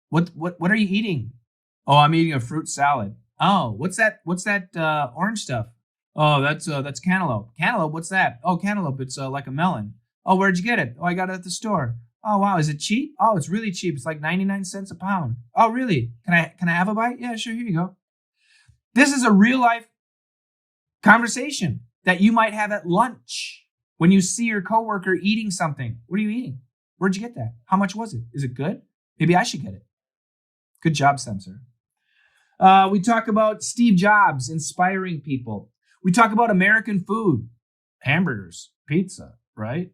Speaker 1: What are you eating? Oh, I'm eating a fruit salad. Oh, what's that orange stuff? Oh, that's cantaloupe. Cantaloupe, what's that? Oh, cantaloupe, it's like a melon. Oh, where'd you get it? Oh, I got it at the store. Oh, wow, is it cheap? Oh, it's really cheap. It's like 99 cents a pound. Oh, really? Can I have a bite? Yeah, sure, here you go. This is a real life conversation that you might have at lunch when you see your coworker eating something. What are you eating? Where'd you get that? How much was it? Is it good? Maybe I should get it. Good job, Sensor. We talk about Steve Jobs inspiring people. We talk about American food, hamburgers, pizza, right?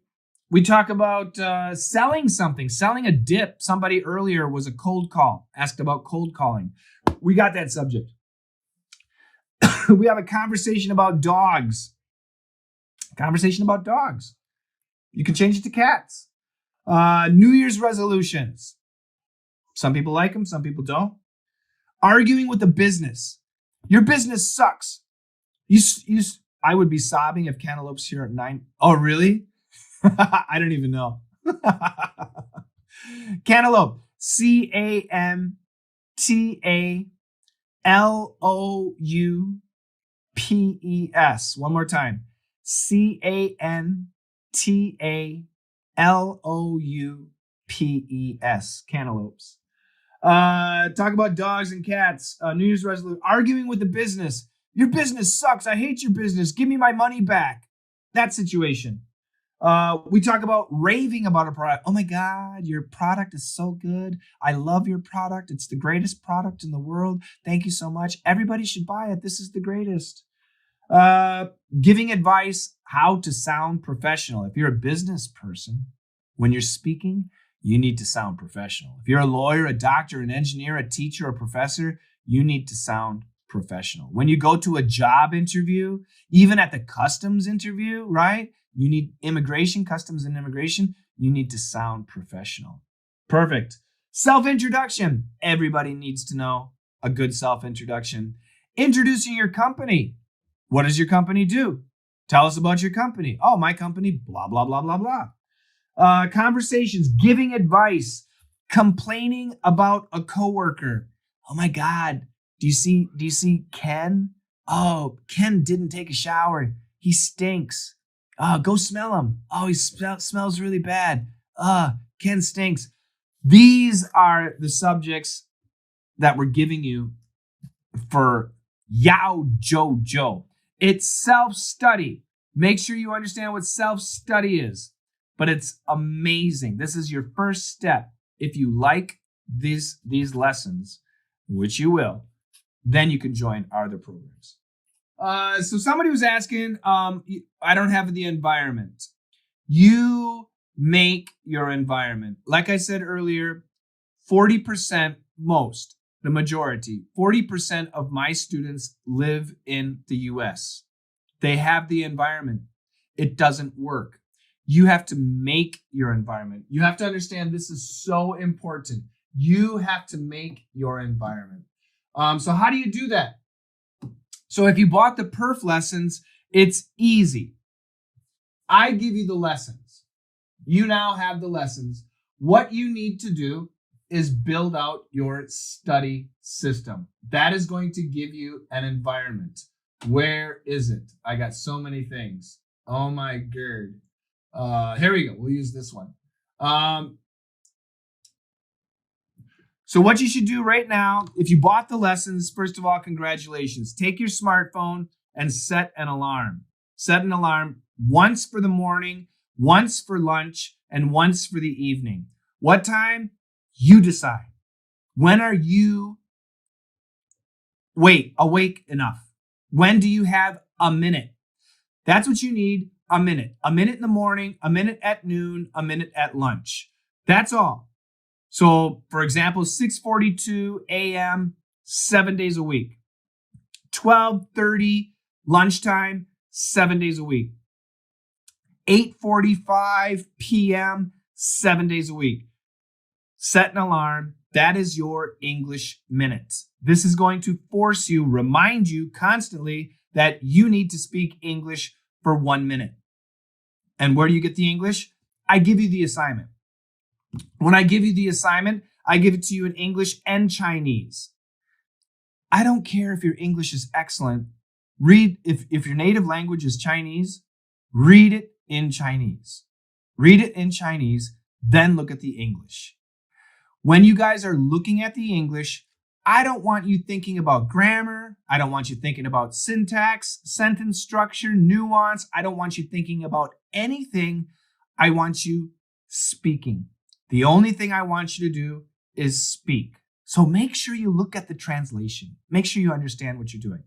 Speaker 1: We talk about selling something, selling a dip. Somebody earlier was a cold call, asked about cold calling. We got that subject. We have a conversation about dogs. Conversation about dogs. You can change it to cats. New Year's resolutions. Some people like them, some people don't. Arguing with the business. Your business sucks. I would be sobbing if Cantaloupe's here at 9. Oh, really? I don't even know. Cantaloupe. CANTALOUPES. One more time. CANTALOUPES. Cantaloupes. Talk about dogs and cats. New Year's resolution. Arguing with the business. Your business sucks. I hate your business. Give me my money back. That situation. We talk about raving about a product. Oh my God, your product is so good. I love your product. It's the greatest product in the world. Thank you so much. Everybody should buy it. This is the greatest. Giving advice how to sound professional. If you're a business person, when you're speaking, you need to sound professional. If you're a lawyer, a doctor, an engineer, a teacher, a professor, you need to sound professional. When you go to a job interview, even at the customs interview, right? You need customs and immigration. You need to sound professional. Perfect. Self-introduction. Everybody needs to know a good self-introduction. Introducing your company. What does your company do? Tell us about your company. Oh, my company, blah, blah, blah, blah, blah. Conversations, giving advice, complaining about a coworker. Oh my God. Do you see Ken? Oh, Ken didn't take a shower. He stinks. Go smell him. Oh, he smells really bad. Ken stinks. These are the subjects that we're giving you for Yao Jojo. It's self-study. Make sure you understand what self-study is, but it's amazing. This is your first step. If you like these lessons, which you will, then you can join our other programs. So somebody was asking, I don't have the environment. You make your environment. Like I said earlier, 40%, the majority, 40% of my students live in the US. They have the environment. It doesn't work. You have to make your environment. You have to understand this is so important. You have to make your environment. So how do you do that? So if you bought the perf lessons, it's easy. I give you the lessons. You now have the lessons. What you need to do is build out your study system. That is going to give you an environment. Where is it? I got so many things. Oh my God. Here we go. We'll use this one. So what you should do right now, if you bought the lessons, first of all, congratulations. Take your smartphone and set an alarm. Set an alarm once for the morning, once for lunch, and once for the evening. What time? You decide. When are you awake enough? When do you have a minute? That's what you need, a minute. A minute in the morning, a minute at noon, a minute at lunch. That's all. So, for example, 6:42 a.m., 7 days a week. 12:30 lunchtime, 7 days a week. 8:45 p.m., 7 days a week. Set an alarm. That is your English minute. This is going to remind you constantly that you need to speak English for 1 minute. And where do you get the English? I give you the assignment. When I give you the assignment, I give it to you in English and Chinese. I don't care if your English is excellent. If your native language is Chinese, read it in Chinese. Read it in Chinese, then look at the English. When you guys are looking at the English, I don't want you thinking about grammar. I don't want you thinking about syntax, sentence structure, nuance. I don't want you thinking about anything. I want you speaking. The only thing I want you to do is speak. So make sure you look at the translation. Make sure you understand what you're doing.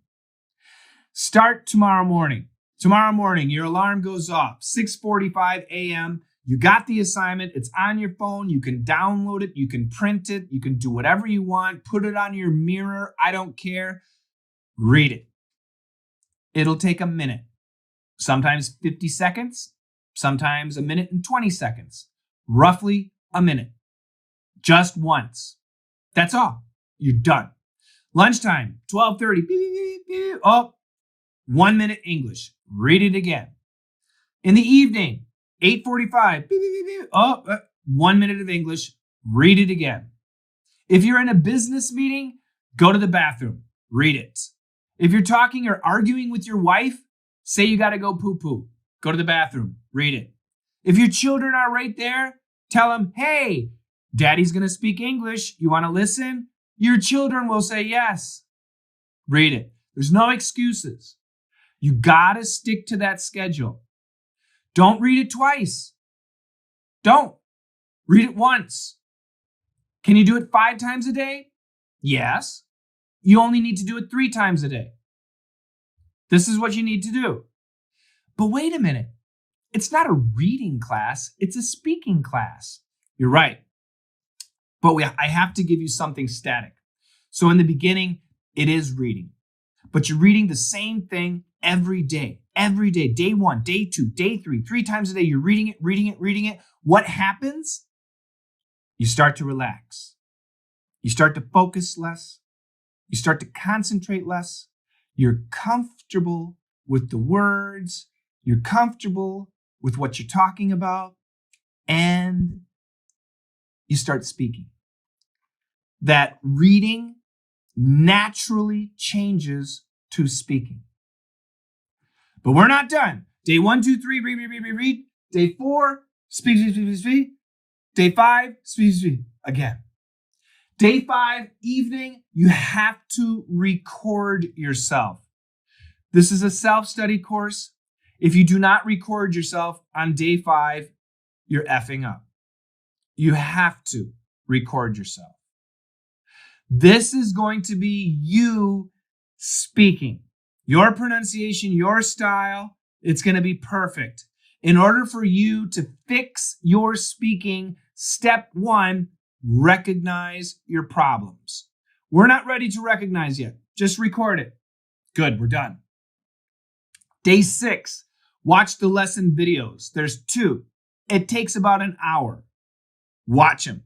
Speaker 1: Start tomorrow morning. Tomorrow morning, your alarm goes off. 6:45 a.m. You got the assignment. It's on your phone. You can download it. You can print it. You can do whatever you want. Put it on your mirror. I don't care. Read it. It'll take a minute. Sometimes 50 seconds. Sometimes a minute and 20 seconds. Roughly a minute. Just once. That's all. You're done. Lunchtime, 12:30. Oh, 1 minute English. Read it again. In the evening, 8:45. Oh, 1 minute of English. Read it again. If you're in a business meeting, go to the bathroom. Read it. If you're talking or arguing with your wife, say you got to go poo-poo. Go to the bathroom. Read it. If your children are right there, tell them, hey, Daddy's going to speak English. You want to listen? Your children will say yes. Read it. There's no excuses. You got to stick to that schedule. Don't read it twice. Don't. Read it once. Can you do it 5 times a day? Yes. You only need to do it 3 times a day. This is what you need to do. But wait a minute. It's not a reading class. It's a speaking class. You're right. But I have to give you something static. So in the beginning, it is reading. But you're reading the same thing every day. Every day. Day 1, day 2, day 3. 3 times a day, you're reading it. What happens? You start to relax. You start to focus less. You start to concentrate less. You're comfortable with the words. You're comfortable with what you're talking about. And you start speaking. That reading naturally changes to speaking. But we're not done. Day 1, 2, 3, read. Day 4, speak. Day 5, speak again. Day 5, evening, you have to record yourself. This is a self-study course. If you do not record yourself on day 5, you're effing up. You have to record yourself. This is going to be you speaking. Your pronunciation, your style, it's going to be perfect. In order for you to fix your speaking, step 1, recognize your problems. We're not ready to recognize yet. Just record it. Good, we're done. Day 6, watch the lesson videos. There's 2. It takes about an hour. Watch them.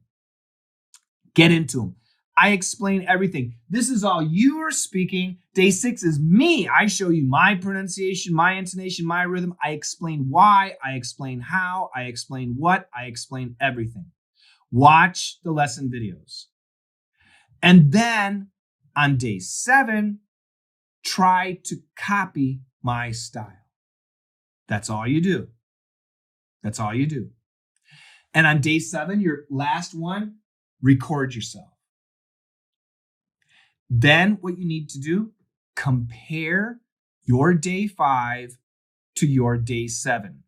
Speaker 1: Get into them. I explain everything. This is all you are speaking. Day 6 is me. I show you my pronunciation, my intonation, my rhythm. I explain why. I explain how. I explain what. I explain everything. Watch the lesson videos. And then on day 7, try to copy my style. That's all you do. That's all you do. And on day 7, your last one, record yourself. Then what you need to do, compare your day 5 to your day 7.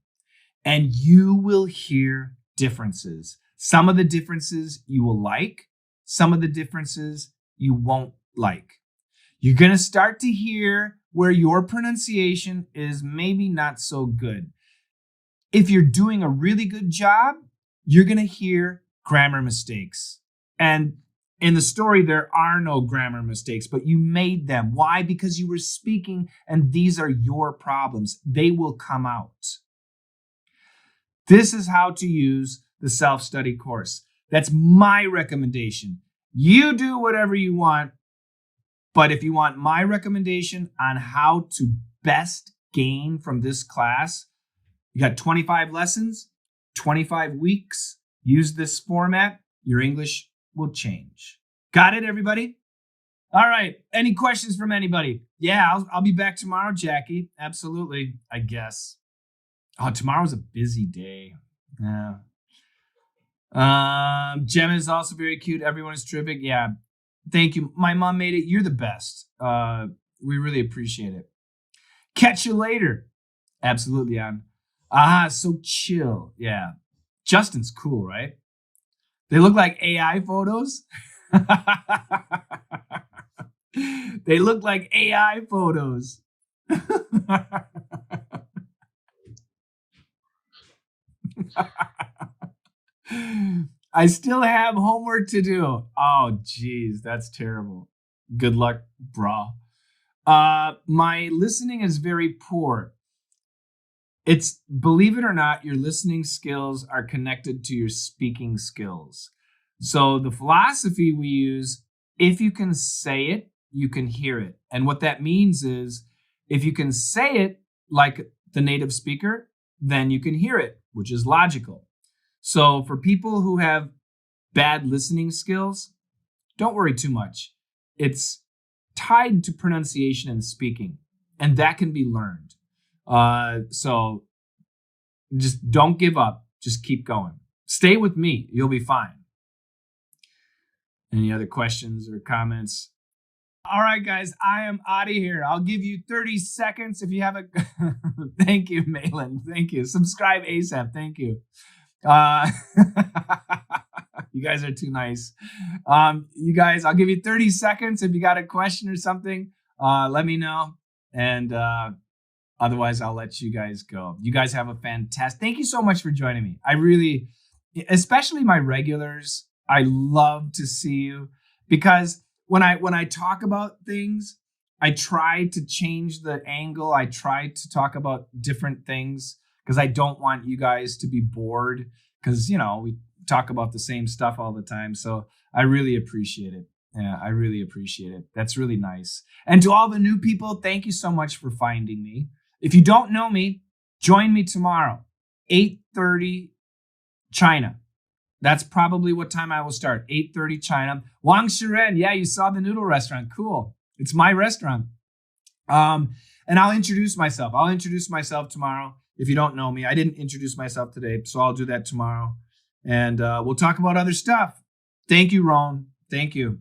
Speaker 1: And you will hear differences. Some of the differences you will like, some of the differences you won't like. You're going to start to hear where your pronunciation is maybe not so good. If you're doing a really good job, you're going to hear grammar mistakes. And in the story, there are no grammar mistakes, but you made them. Why? Because you were speaking, and these are your problems. They will come out. This is how to use the self-study course. That's my recommendation. You do whatever you want, but if you want my recommendation on how to best gain from this class, you got 25 lessons, 25 weeks. Use this format. Your English will change. Got it, everybody? All right. Any questions from anybody? Yeah, I'll be back tomorrow, Jackie. Absolutely, I guess. Oh, tomorrow's a busy day. Yeah. Gemma is also very cute. Everyone is terrific. Yeah. Thank you. My mom made it. You're the best. We really appreciate it. Catch you later. Absolutely, on. So chill. Yeah. Justin's cool, right? They look like AI photos. They look like AI photos. I still have homework to do. Oh, geez, that's terrible. Good luck, brah. My listening is very poor. It's, believe it or not, your listening skills are connected to your speaking skills. So the philosophy we use, if you can say it, you can hear it. And what that means is if you can say it like the native speaker, then you can hear it, which is logical. So for people who have bad listening skills, don't worry too much. It's tied to pronunciation and speaking, and that can be learned. So just don't give up. Just keep going. Stay with me. You'll be fine. Any other questions or comments? All right, guys, I am out of here. I'll give you 30 seconds if you have a. Thank you, Malin. Thank you. Subscribe ASAP. Thank you. You guys are too nice. You guys, I'll give you 30 seconds. If you got a question or something, let me know. And otherwise, I'll let you guys go. You guys have a fantastic. Thank you so much for joining me. I really, especially my regulars, I love to see you because when I talk about things, I try to change the angle. I try to talk about different things because I don't want you guys to be bored because, you know, we talk about the same stuff all the time. So I really appreciate it. Yeah, I really appreciate it. That's really nice. And to all the new people, thank you so much for finding me. If you don't know me, join me tomorrow, 8:30 China. That's probably what time I will start, 8:30 China. Wang Shiren, yeah, you saw the noodle restaurant. Cool. It's my restaurant. And I'll introduce myself. I'll introduce myself tomorrow. If you don't know me, I didn't introduce myself today, so I'll do that tomorrow. And we'll talk about other stuff. Thank you, Ron. Thank you.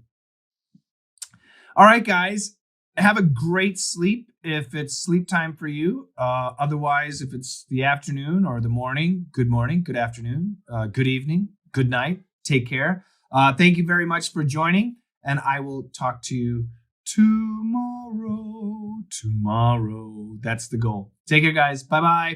Speaker 1: All right, guys. Have a great sleep if it's sleep time for you. Otherwise, if it's the afternoon or the morning, good afternoon, good evening, good night. Take care. Thank you very much for joining. And I will talk to you tomorrow. That's the goal. Take care, guys. Bye-bye.